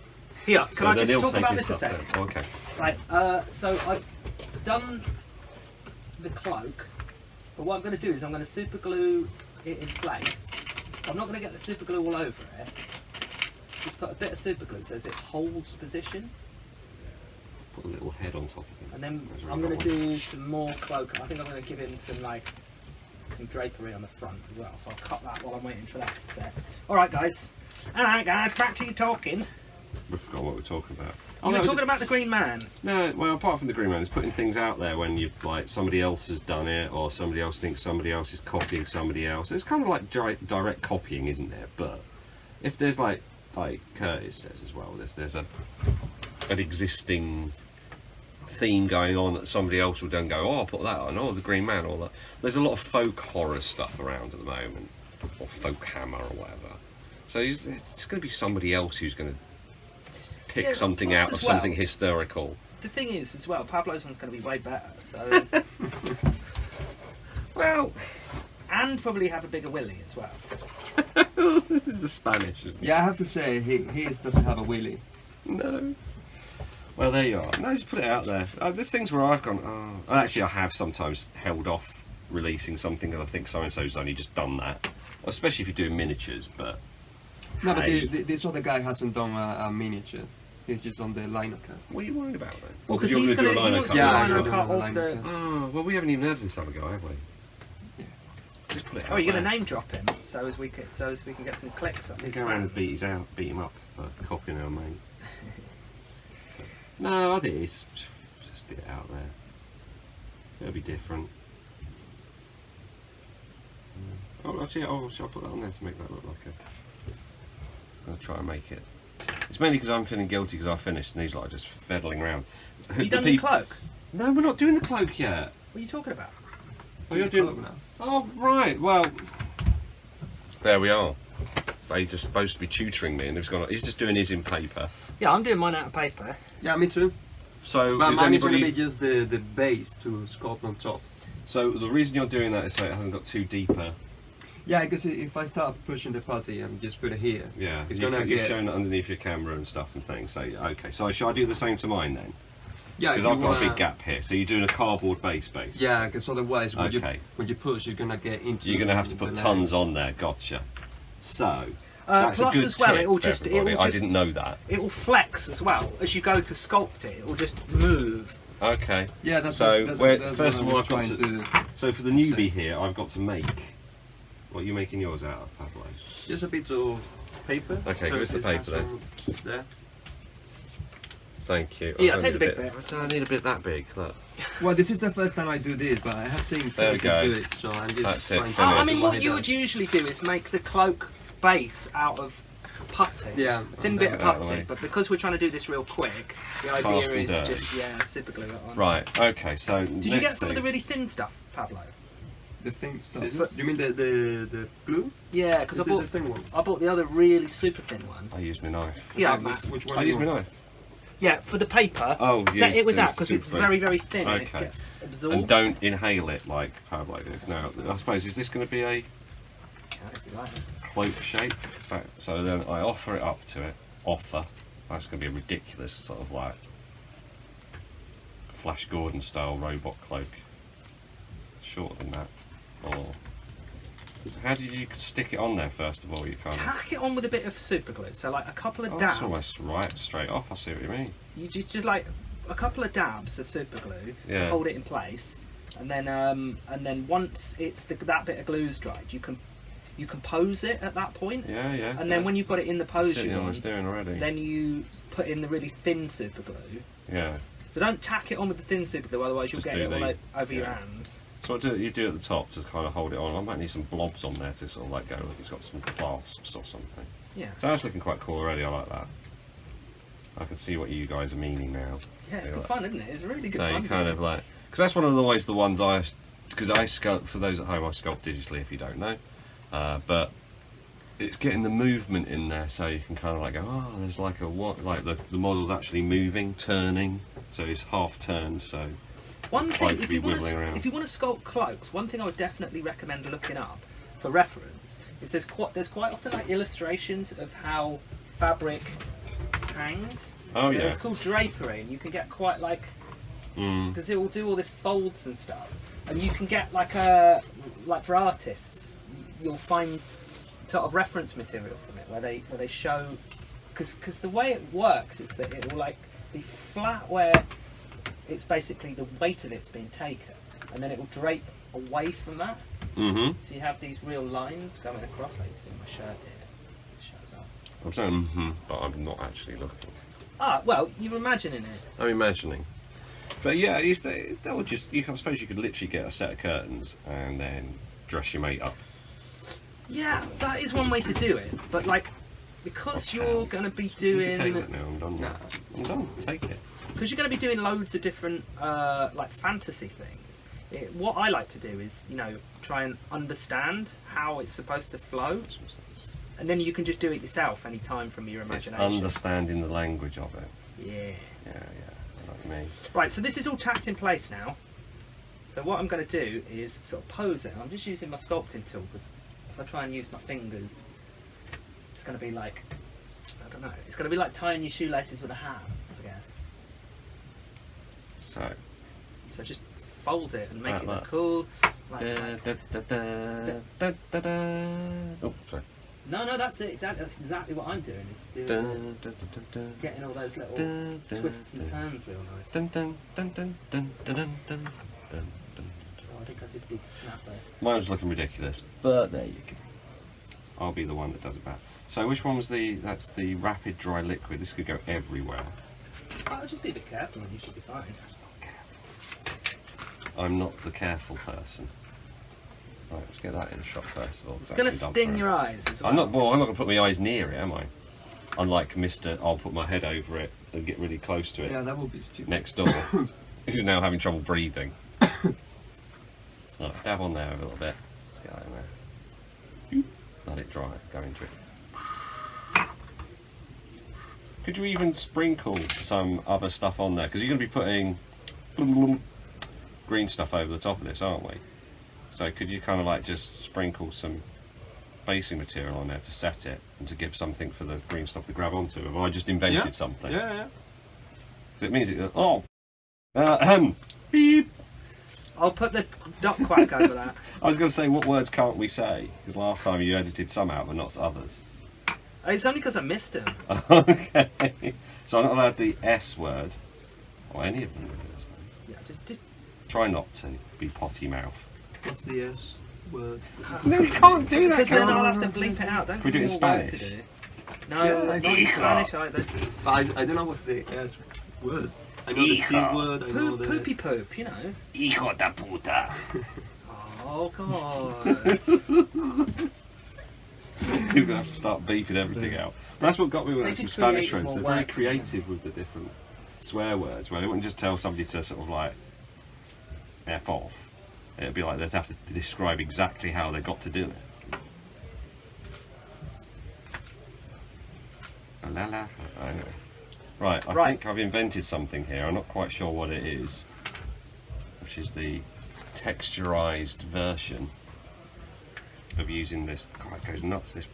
Here, can I then just he'll talk take about his this a stuff second? down. Okay. Right. So I've done the cloak, but what I'm going to do is I'm going to super glue it in place. I'm not going to get the super glue all over it. Just put a bit of super glue so as it holds position, Put a little head on top of it. and then That's I'm really going to got one. do some more cloak. I think I'm going to give him some drapery on the front as well. So I'll cut that while I'm waiting for that to set. All right, guys. All right, guys. Back to you talking. We forgot what we're talking about. You were that was talking about the Green Man. No, well, apart from the Green Man, it's putting things out there when you've like somebody else has done it, or somebody else thinks somebody else is copying somebody else. It's kind of like direct copying, isn't there? But if there's like Curtis says as well, there's an existing theme going on that somebody else will then go, oh, I'll put that on, oh, the Green Man, all that. There's a lot of folk horror stuff around at the moment, or folk hammer or whatever. So it's going to be somebody else who's going to pick Yeah, something plus out of as well, something historical. The thing is, as well, Pablo's one's going to be way better. So, Well, and probably have a bigger willy as well. this is the Spanish, isn't it? Yeah, I have to say, his doesn't have a willy. No. Well, there you are. No, just put it out there. There's things where I've gone, oh. Actually, I have sometimes held off releasing something because I think so-and-so's only just done that. Especially if you're doing miniatures, but... No, but Hey. this other guy hasn't done a miniature. He's just on the lino cut. What are you worried about then? Well, because you're he's gonna going to do a he lino wants cut. to Yeah, do a I'm lino gonna cut do a of lino the... cut. Oh, well, we haven't even heard this other guy, have we? Yeah. Just put it out Oh, you're going to there. name drop him so as we can get some clicks up his Go around and fans. beat him up for copying our mate. No, I think it's just get it out there. It'll be different. Oh, actually, shall I put that on there to make that look like a... I'll try and make it. It's mainly because I'm feeling guilty because I finished and these lot are just fiddling around. Have you done the cloak? No, we're not doing the cloak yet. What are you talking about? Oh, you're Cloak doing... now. Oh, right, well... There we are. They're just supposed to be tutoring me and he's just doing his in paper. Yeah, I'm doing mine out of paper. Yeah, me too. So, But is mine is going to anybody... be just the base to sculpt on top. So the reason you're doing that is so it hasn't got too deeper. Yeah, because if I start pushing the putty and just put it here, Yeah, it's you've gonna you've get. shown that underneath your camera and stuff and things. So okay, so should I do the same to mine then? Yeah, Because if I've you got a big wanna- gap here. So you're doing a cardboard base. Yeah, because otherwise, when Okay. you push, you're gonna get into. You're going to have to put the tons legs. on there. Gotcha. So that's Plus a good as well, tip it will for just everybody. I didn't know that. it will flex as well as you go to sculpt it. It will just move. Okay. Yeah, that's So that's, where, that's first of what all, I I've got was to. trying to. So for the newbie here, I've got to make. What are you making yours out of, Pablo? Just a bit of paper. Okay, give us the Curtis paper has some There. Thank you. Yeah, I take need the a big bit. So I need a bit that big. Look. Well, this is the first time I do this, but I have seen There we Curtis go. do it, so I'm just That's it, trying to. finished. I mean, do what he you does. would usually do is make the cloak base out of putty. Yeah, A thin and bit then of out of the putty, way. but because we're trying to do this real quick, the idea Fast and is dirty. just super glue it on. Right. Okay. So Did you get some of the really thin stuff, Pablo? The thin stuff. Scissors? You mean the glue? Yeah, because Is I this a bought thin one? I bought the other really super thin one. I used my knife. Yeah, Okay, Matt. which one? I do used you my want? knife. Yeah, for the paper. Oh, set use it with that some because it's super- very very thin and it Okay. gets absorbed. And don't inhale it like Pablo did. Now, I suppose, is this going to be a Yeah, if you like it. cloak shape? So then I offer it up to it. Offer. That's going to be a ridiculous sort of like Flash Gordon style robot cloak. Shorter than that. Or so how did you stick it on there first of all? You kind of. Tack it on with a bit of super glue. So like a couple of Oh, dabs. that's almost right straight off. I see what you mean. You just like a couple of dabs of super glue Yeah. to hold it in place, and then once it's that bit of glue's dried, you can you can pose it at that point. Yeah, yeah. And then when you've got it in the pose That's you it, I want, was doing already. then you put in the really thin super glue. Yeah. So don't tack it on with the thin super glue, otherwise you'll Just get do it all the- over your yeah. hands. So you do at the top to kind of hold it on. I might need some blobs on there to sort of like go like it's got some clasps or something. Yeah. So that's looking quite cool already. I like that. I can see what you guys are meaning now. Yeah, it's So, good fun, isn't it? It's really good so fun. you kind of like, because that's one of always the ones because I sculpt, for those at home, I sculpt digitally if you don't know, but it's getting the movement in there, so you can kind of like go, oh, there's like like the model's actually moving, turning, so it's half turned, so One thing, Like if be you, want wiggling around. to, if you want to sculpt cloaks, one thing I would definitely recommend looking up for reference is there's quite often like illustrations of how fabric hangs. Oh, yeah. It's called drapery, and you can get quite like, because it will do all this folds and stuff, and you can get like for artists, you'll find sort of reference material from it where they show, because the way it works is that it will like be flat where it's basically the weight of it's being taken, and then it will drape away from that. Mm-hmm. So you have these real lines going across. Like you see in my shirt here, it shows up. I'm saying but I'm not actually looking. Ah, well, you're imagining it. I'm imagining. But yeah, that would just, I suppose you could literally get a set of curtains and then dress your mate up. Yeah, that is one way to do it. But like, because you're going to be doing, Take it now, I'm done. Nah. I'm done, take it. because you're going to be doing loads of different like fantasy things. What I like to do is, try and understand how it's supposed to flow, and then you can just do it yourself any time from your It's imagination. understanding the language of it. Yeah. Yeah, I know what you mean. Right, so this is all tacked in place now. So what I'm going to do is sort of pose it. I'm just using my sculpting tool, because if I try and use my fingers, it's going to be like, I don't know, it's going to be like tying your shoelaces with a hat, I guess. So just fold it and make it look cool. Like that. Oh, sorry. No, that's it. That's exactly what I'm doing. It's doing getting all those little twists and turns real nice. Oh, I think I just need to snap there. Mine was looking ridiculous, but there you go. I'll be the one that does it back. So which one was that's the rapid dry liquid. This could go everywhere. I'll just be a bit careful and you should be fine. That's not careful. I'm not the careful person. Right, let's get that in the shot first of all. It's going to sting your eyes as well. I'm not going to put my eyes near it, am I? Unlike Mr. I'll put my head over it and get really close to it. Yeah, that would be stupid. Next door. Who's now having trouble breathing. Right, dab on there a little bit. Let's get that in there. Let it dry, go into it. Could you even sprinkle some other stuff on there? Because you're going to be putting green stuff over the top of this, aren't we? So could you kind of like just sprinkle some basing material on there to set it and to give something for the green stuff to grab onto? Have I just invented something? Yeah. It means beep. I'll put the duck quack over that. I was going to say, what words can't we say? Because last time you edited some out, but not others. It's only because I missed him. Okay. So I'm not allowed the S word, or any of them really. Yeah, just. Try not to be potty mouth. What's the S word? No, you can't do that. Because then I'll have to bleep it out. Don't Can we give do me it in more work Spanish? to do. No, Yeah, not in Spanish either. But I don't know what's the S word. I know the C word, I know the... Poopy poop, you know. Hijo de puta. Oh god. He's going to have to start beeping everything out. That's what got me with They some just Spanish create friends. more They're very work, creative with the different swear words, where they wouldn't just tell somebody to sort of like F off. It'd be like they'd have to describe exactly how they got to do it. Anyway. Right, I think I've invented something here. I'm not quite sure what it is, which is the texturized version of using this. God, it goes nuts. This.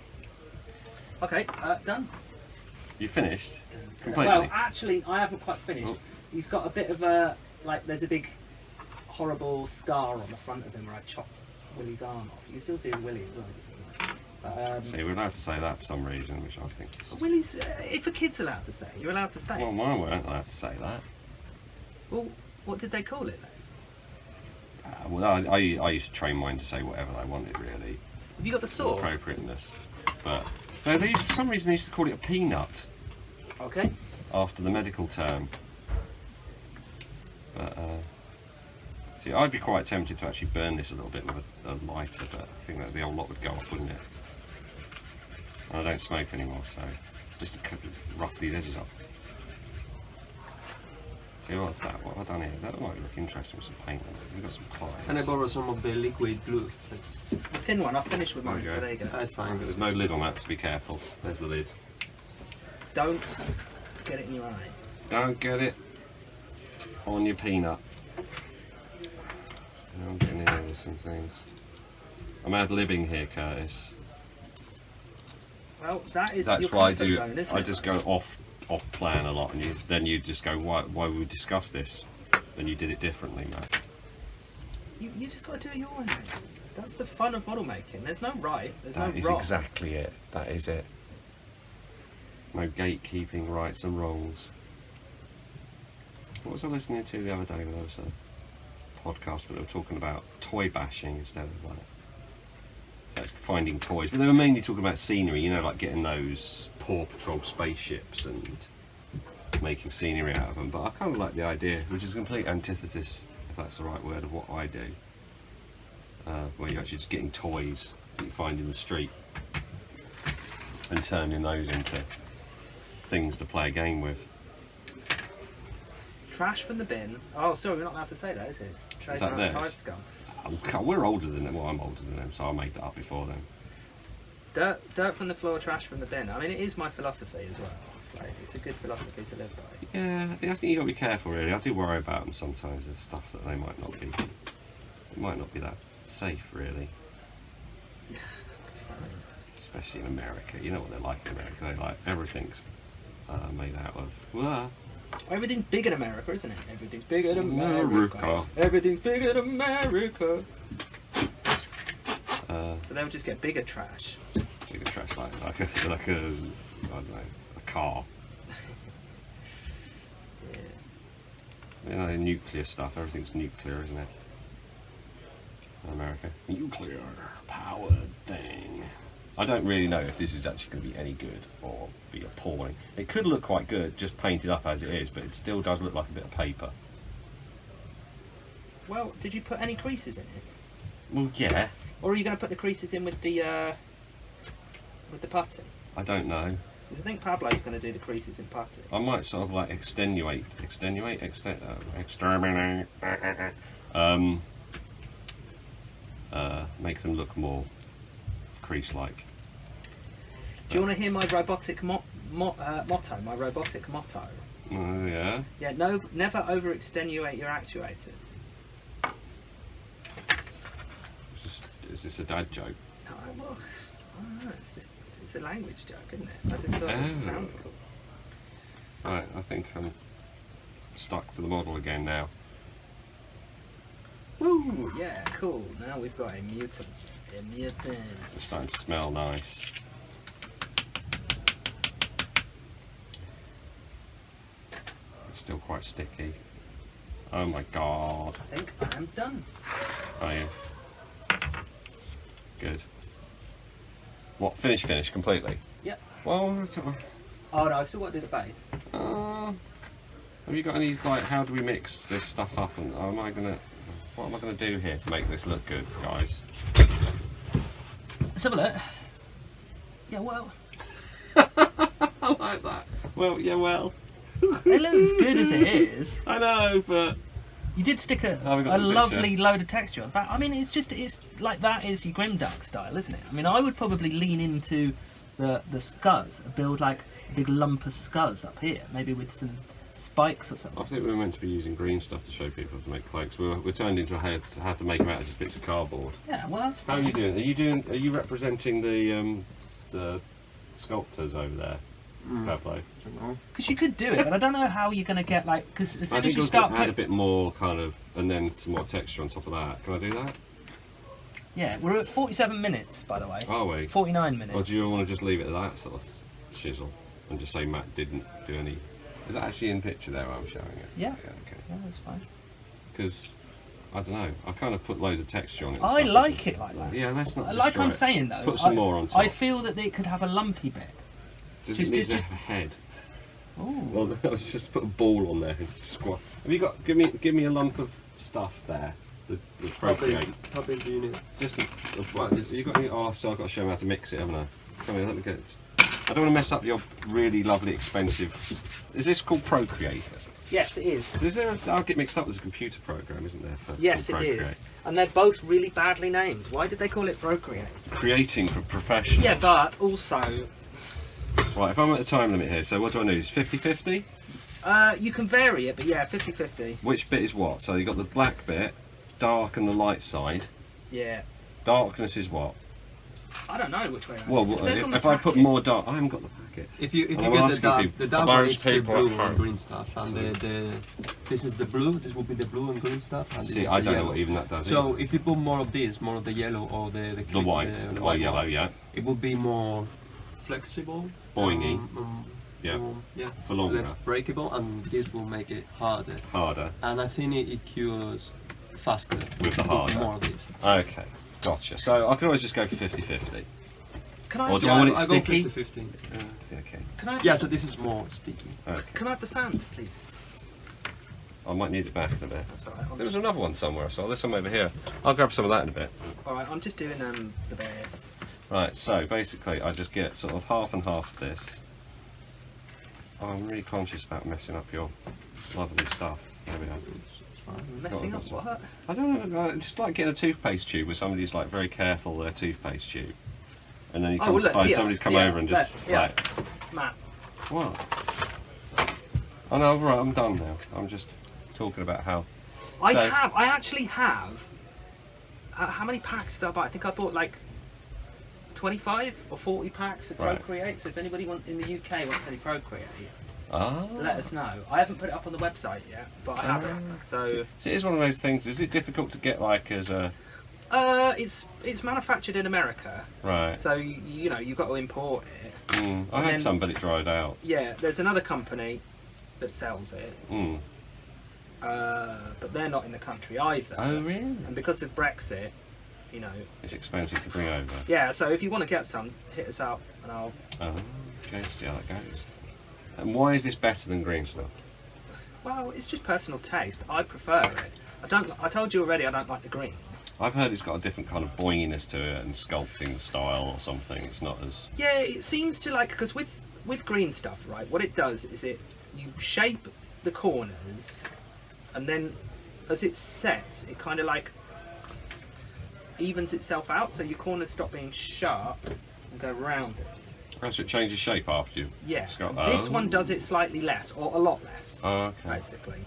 Okay, done. You finished? Completely? Well, actually, I haven't quite finished. Oh. He's got a bit of a, there's a big horrible scar on the front of him where I chopped Willie's arm off. You can still see Willie as well, which is nice. But, See, we're allowed to say that for some reason, which I think is... Willie's, if a kid's allowed to say it, you're allowed to say Well, it. mine weren't allowed to say that. Well, what did they call it then? Well, I used to train mine to say whatever they wanted, really. Have you got the saw? appropriateness. But no, for some reason they used to call it a peanut Okay. after the medical term. But see, I'd be quite tempted to actually burn this a little bit with a lighter, but I think that the old lot would go off, wouldn't it? And I don't smoke anymore, so just to rough these edges up. See, what's that? What have I done here? That might look interesting with some paint on it. We've got some clay. And I borrow some of the liquid glue. That's, The thin one, I've finished with mine, There you so go. there you go. that's fine. There's no lid on that, so be careful. There's the lid. Don't get it in your eye. Don't get it on your peanut. I'm getting in with some things. I'm ad-libbing here, Curtis. Well, that is That's your why I comfort do. zone, isn't I it? just go off plan a lot, and then you just go, why would we discuss this? Then you did it differently, Matt. You just got to do it your way. That's the fun of model making. There's no right. There's no That is wrong. exactly it. That is it. No gatekeeping rights and wrongs. What was I listening to the other day when I was a podcast, but they were talking about toy bashing instead of like. So it's finding toys, but they were mainly talking about scenery. You know, like getting those Paw Patrol spaceships and making scenery out of them. But I kind of like the idea, which is a complete antithesis, if that's the right word, of what I do. Where you're actually just getting toys that you find in the street and turning those into things to play a game with. Trash from the bin. Oh, sorry, we're not allowed to say that, is it? It's that trademark theirs? Tide Scum. We're older than them. Well, I'm older than them, so I made that up before them. Dirt from the floor, trash from the bin. I mean, it is my philosophy as well. It's a good philosophy to live by. Yeah, I think you got to be careful, really. I do worry about them sometimes. There's stuff that they might not be. It might not be that safe, really. Especially in America. You know what they're like in America. They like everything's made out of. Well, Everything's big in America, isn't it? Everything's big in America. America. Everything's big in America. uh, So they would just get bigger trash. bigger trash like a I don't know, a car. Yeah. You know, nuclear stuff. Everything's nuclear, isn't it? In America, nuclear powered thing. I don't really know if this is actually going to be any good or be appalling. It could look quite good, just painted up as it is, but it still does look like a bit of paper. Well, did you put any creases in it? Well, yeah. Or are you going to put the creases in with the putty? I don't know. Because I think Pablo's going to do the creases in putty. I might sort of like exterminate, make them look more crease-like. Do you want to hear my robotic motto? My robotic motto. Oh yeah. Yeah, no, never over-extenuate your actuators. Is this a dad joke? Oh, well, I don't know. It's a language joke, isn't it? I just thought it sounds cool. Right, I think I'm stuck to the model again now. Woo! Yeah, cool. Now we've got a mutant. A mutant. It's starting to smell nice. It's still quite sticky. Oh my god. I think I am done. Are you? Good. What, finish completely? Yep. Well, Oh no, I still got to do the base. have you got any, like, how do we mix this stuff up, and what am I gonna do here to make this look good, guys? Let's have a look. Yeah, well, I like that. Well, yeah, well. it looks good as it is. I know, but You did stick a haven't got the lovely picture. load of texture on. But I mean, it's like that is your grimdark style, isn't it? I mean, I would probably lean into the scuzz, build like a big lump of scuzz up here, maybe with some spikes or something. I think we were meant to be using green stuff to show people how to make cloaks. We're turned into how to make them out of just bits of cardboard. Yeah, well, that's How are fine. you doing? Are you representing the sculptors over there? Fair play. Because you could do it, but I don't know how you're going to get like. Because as I soon think as you I'll start add a bit more kind of, and then some more texture on top of that. Can I do that? yeah, we're at 47 minutes, by the way. Are we? 49 minutes. Or do you want to just leave it at that sort of shizzle and just say Matt didn't do any? Is that actually in picture there? I'm showing it. Yeah. Okay. Yeah, that's fine. Because I don't know. I kind of put loads of texture on it. and I stuff, like isn't it like that. Yeah, let's not. Like destroy I'm it. saying though, Put some more on top. I feel that it could have a lumpy bit. Does it need to have a head? Oh. Well, I was just put a ball on there and squat. Have you got? Give me a lump of stuff there. The ProCreate. How big do you need? Just you got any? Oh, so I've got to show them how to mix it, haven't I? Come here, let me get it. I don't want to mess up your really lovely, expensive. Is this called ProCreate? Yes, it is. Is there? I'll get mixed up. There's a computer program, isn't there? Yes, for it ProCreate? is. And they're both really badly named. Why did they call it ProCreate? Creating for professionals. Yeah, but also, Right, if I'm at the time limit here, so what do I need? 50-50? you can vary it, but yeah, 50-50. Which bit is what? So you've got the black bit, dark and the light side. Yeah. Darkness is what? I don't know which way around. Well, it says on the if I put packet. more dark, I haven't got the packet. If you I'm get the asking dark, people- the dark I'm one, asking it's the people at blue home. and green stuff, and this is the blue. This will be the blue and green stuff. And this See, is I the don't know yellow. what even that does. So either. if you put more of this, more of the yellow or the white, the or white yellow, one, yeah, it will be more flexible. Boingy. Yeah. Yeah. For longer. Less breakable, and this will make it harder. Harder And I think it cures faster with the harder. more of this. Okay, gotcha. So I can always just go for 50-50. Can I? Or Have do the I want sand? it I go sticky? 50-50. Okay. Can I? Have Yeah, the- so this is more sticky. Okay. Can I have the sand, please? I might need it back in a bit. That's all right. There was another one somewhere I saw. There's some over here. I'll grab some of that in a bit. All right, I'm just doing the base. Right, so basically I just get sort of half and half of this. Oh, I'm really conscious about messing up your lovely stuff. There we go. It's fine. Messing up that's what? I don't know, it's like getting a toothpaste tube where somebody's like very careful with their toothpaste tube. And then you come well, to look, find here, somebody's come here, over and just look, here. flat. Matt. What? Oh no, right, I'm done now. I'm just talking about how... I So- actually have. How many packs did I buy? I think I bought like 25 or 40 packs of Right. ProCreate. So if anybody in the UK wants any ProCreate, Ah. let us know. I haven't put it up on the website yet, but I have it. So So it is one of those things, is it difficult to get like as a... it's manufactured in America. Right. So you know you've got to import it. I and had then- some, but it dried out. Yeah, there's another company that sells it, Mm. but they're not in the country either. Oh, really? And because of Brexit, you know, It's expensive to bring over. yeah. So if you want to get some, hit us up, and I'll. Oh, okay, see how that goes. And why is this better than green stuff? Well, it's just personal taste. I prefer it. I told you already. I don't like the green. I've heard it's got a different kind of boinginess to it and sculpting style or something. It's not as... Yeah, it seems to like because with green stuff, right? What it does is you shape the corners, and then as it sets, it kind of like evens itself out, so your corners stop being sharp and go round it. Oh, so it changes shape after you... Yeah, sculpt- this Oh. one does it slightly less, or a lot less, Oh, okay. basically.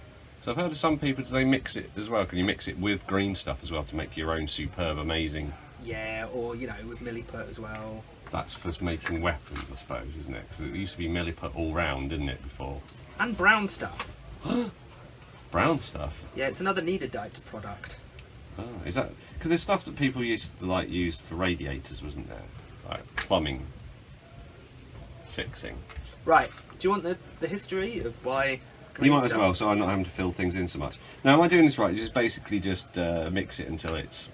So I've heard of some people, do they mix it as well? Can you mix it with green stuff as well to make your own superb, amazing... Yeah, or you know, with milliput as well. That's for making weapons, I suppose, isn't it? Because it used to be milliput all round, didn't it, before? And brown stuff. Brown stuff? Yeah, it's another neederdite product. Oh, is that... Because there's stuff that people used to, like, use for radiators, wasn't there? Like, plumbing fixing. Right, do you want the history of why green You might as stuff- well, so I'm not having to fill things in so much. Now, am I doing this right? You just basically just mix it until it's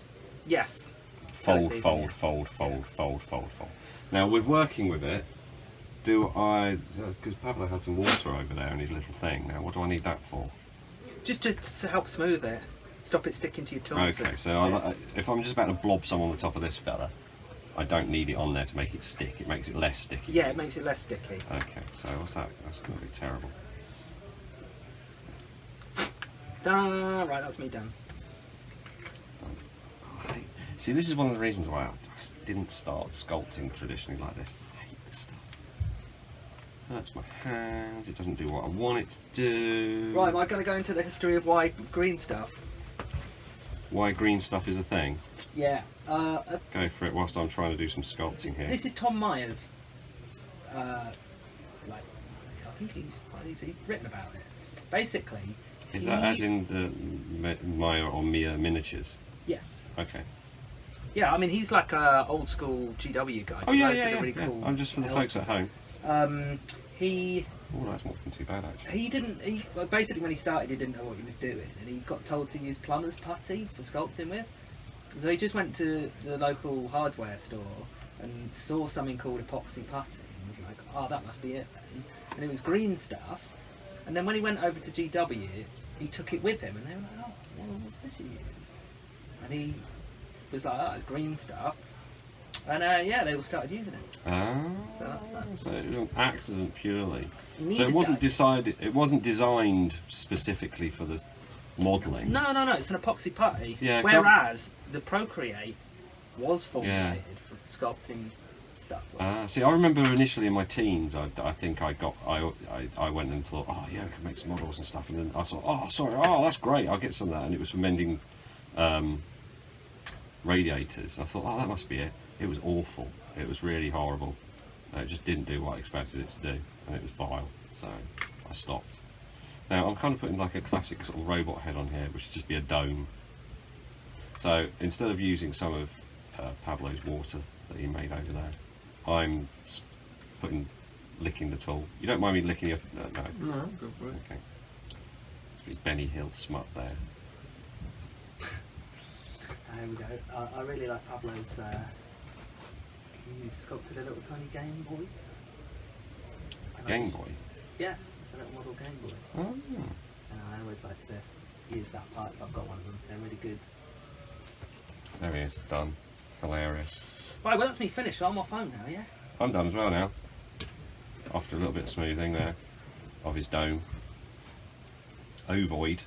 Yes. fold, That's easy, fold, yeah. fold, fold, fold, fold, fold. Now, with working with it, do I... Because Pablo had some water over there in his little thing. Now, what do I need that for? Just to help smooth it. Stop it sticking to your tongue. Okay, so if I'm just about to blob some on the top of this fella, I don't need it on there to make it stick. It makes it less sticky. Yeah, it makes it less sticky. Okay, so what's that? That's going to be terrible. Right, that's me done. See, this is one of the reasons why I just didn't start sculpting traditionally like this. I hate this stuff. Hurts my hands, it doesn't do what I want it to do. Right, am I going to go into the history of why green stuff? Why green stuff is a thing. Yeah. Go for it whilst I'm trying to do some sculpting here. This is Tom Myers. I think he's written about it. Basically. Is that as in the Maya or Mia miniatures? Yes. Okay. Yeah, I mean he's like a old school GW guy. Oh yeah, Loads yeah, of yeah. really yeah. cool I'm just for the folks at home. He Oh, that's not been too bad actually. He didn't. Well, basically, when he started, he didn't know what he was doing, and he got told to use plumber's putty for sculpting with. So he just went to the local hardware store and saw something called epoxy putty, and was like, "Oh, that must be it then." And it was green stuff. And then when he went over to GW, he took it with him, and they were like, "Oh, well, what's this you used?" And he was like, "Oh, it's green stuff." And yeah, they all started using it. Ah, So that's so it was an accident purely. You So it needed wasn't that. decided. It wasn't designed specifically for the modelling. No, it's an epoxy putty. Yeah, 'cause I've- Whereas the ProCreate was formulated for sculpting stuff. See, I remember initially in my teens, I think I went and thought, oh yeah, we can make some models and stuff, and then I thought, oh sorry, oh that's great, I'll get some of that, and it was for mending radiators. And I thought, oh that must be it. It was awful. It was really horrible. It just didn't do what I expected it to do, and it was vile. So I stopped. Now I'm kind of putting like a classic sort of robot head on here, which should just be a dome. So instead of using some of Pablo's water that he made over there, I'm licking the tool. You don't mind me licking your... no. No, go for it. Okay. It's Benny Hill smut there. There we go. I really like Pablo's. He sculpted a little tiny Game Boy. And I Game just- Boy? Yeah, a little model Game Boy. Oh. And I always like to use that part if I've got one of them. They're really good. There he is, done. Hilarious. Right, well that's me finished. I'm off home now, yeah? I'm done as well now. After a little bit of smoothing there of his dome. Ovoid.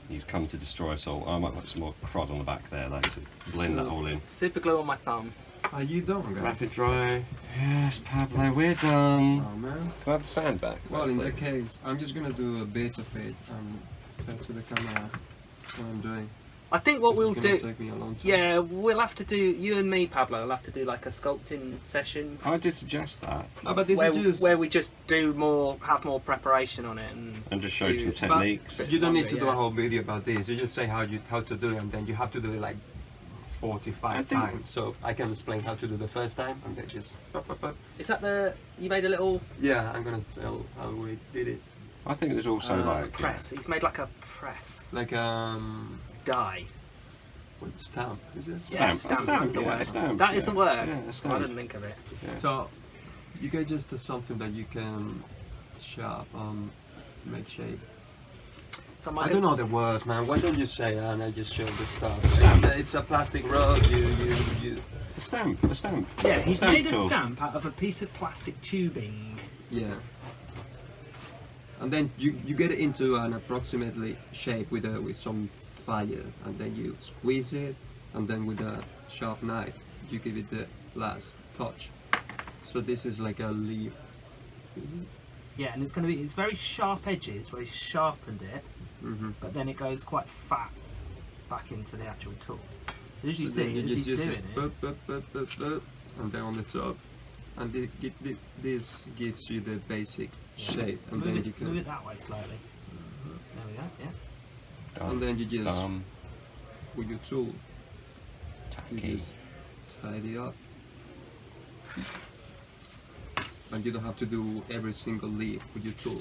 He's come to destroy us all. I might put some more crud on the back there though to blend that all in. Super glue on my thumb. Are you done, guys? Rapid dry. Yes, Pablo, we're done. Oh man. Can I have the sand back? Well, in that case, I'm just gonna do a bit of it and turn to the camera what I'm doing. I think what This we'll is gonna do... take me a long time. Yeah, we'll have to do... You and me, Pablo, will have to do like a sculpting session. I did suggest that. No, but this Where, is just. where we just do more, have more preparation on it, And just show do- some but- techniques. But you don't need to do Yeah. a whole video about this. You just say how to do it, and then you have to do it like 45 think- times. So I can explain how to do the first time, and then just. Is that the... You made a little Yeah, I'm gonna tell how we did it. I think there's also like press. He's made like a press Like die. what, stamp? Is it? Yeah, stamp. stamp, that's the Yeah, word. a stamp. That is yeah. the word. Yeah, a stamp. I didn't think of it. Yeah. So you get just something that you can sharp make shape. So I don't know the words, man. Why don't you say and I just show the stuff? A stamp. It's a plastic rod. You. A stamp. A stamp. Yeah, he's stamp made a tool. stamp out of a piece of plastic tubing. Yeah. And then you get it into an approximately shape with some fire, and then you squeeze it, and then with a sharp knife you give it the last touch. So this is like a leaf. Yeah, and it's very sharp edges where he's sharpened it, Mm-hmm. but then it goes quite fat back into the actual tool. So as you So then see, as he's just doing it, and then on the top, and this gives you the basic shape, and then you move can, it that way slightly. There we go, yeah. Done. and then you just Done. with your tool you Tacky. just tidy up, and you don't have to do every single leaf with your tool.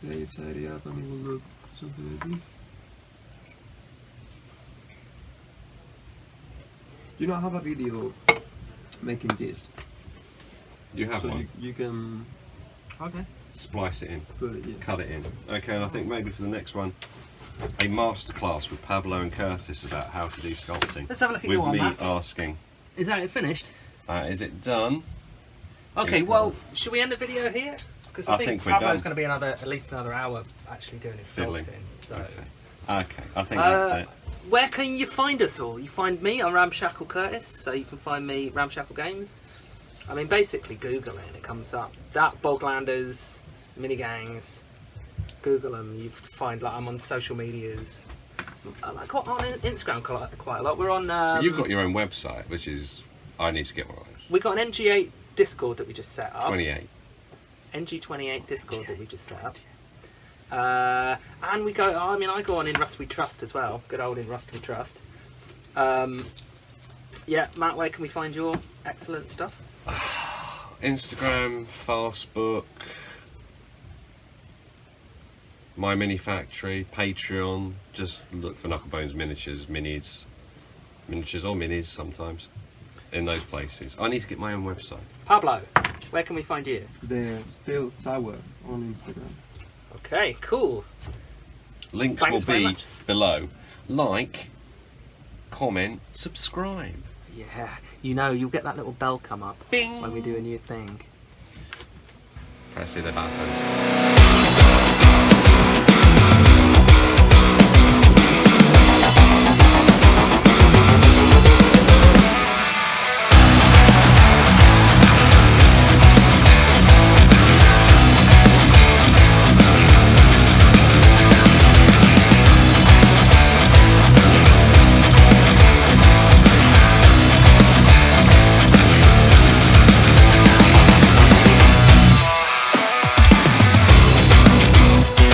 Yeah, you tidy up, and it will look something like this. You know, I have a video making this, You have so one. you can Okay. Splice it in. put it. Yeah. Cut it in. Okay, and I think maybe for the next one, a masterclass with Pablo and Curtis about how to do sculpting. Let's have a look at with your one, me Matt. asking, Is that it finished? is it done? Okay, Yes, well, should we end the video here? Because I I think think we're Pablo's done. going to be at least another hour actually doing his Fiddling. sculpting. So. Okay, I think that's it. Where can you find us all? You find me on Ramshackle Curtis, so you can find me Ramshackle Games. I mean, basically Google it and it comes up. That Boglanders, mini gangs. Google them. You find like I'm on social medias. Like on Instagram quite a lot. We're on. You've got your own website, which is I need to get one of those. We got an NG8 Discord that we just set up. 28. NG28 Discord that we just set up. And we go. I mean, I go on in Rust We Trust as well. Good old in Rust We Trust. Yeah, Matt, where can we find your excellent stuff? Instagram, Facebook, My Mini Factory, Patreon. Just look for Knucklebones Miniatures, miniatures or minis sometimes, in those places. I need to get my own website. Pablo, where can we find you? The Still Tower on Instagram. Okay, cool. Links Thanks will very be much. below. Like, comment, subscribe. Yeah, you know, you'll get that little bell come up Bing! when we do a new thing. Press the button.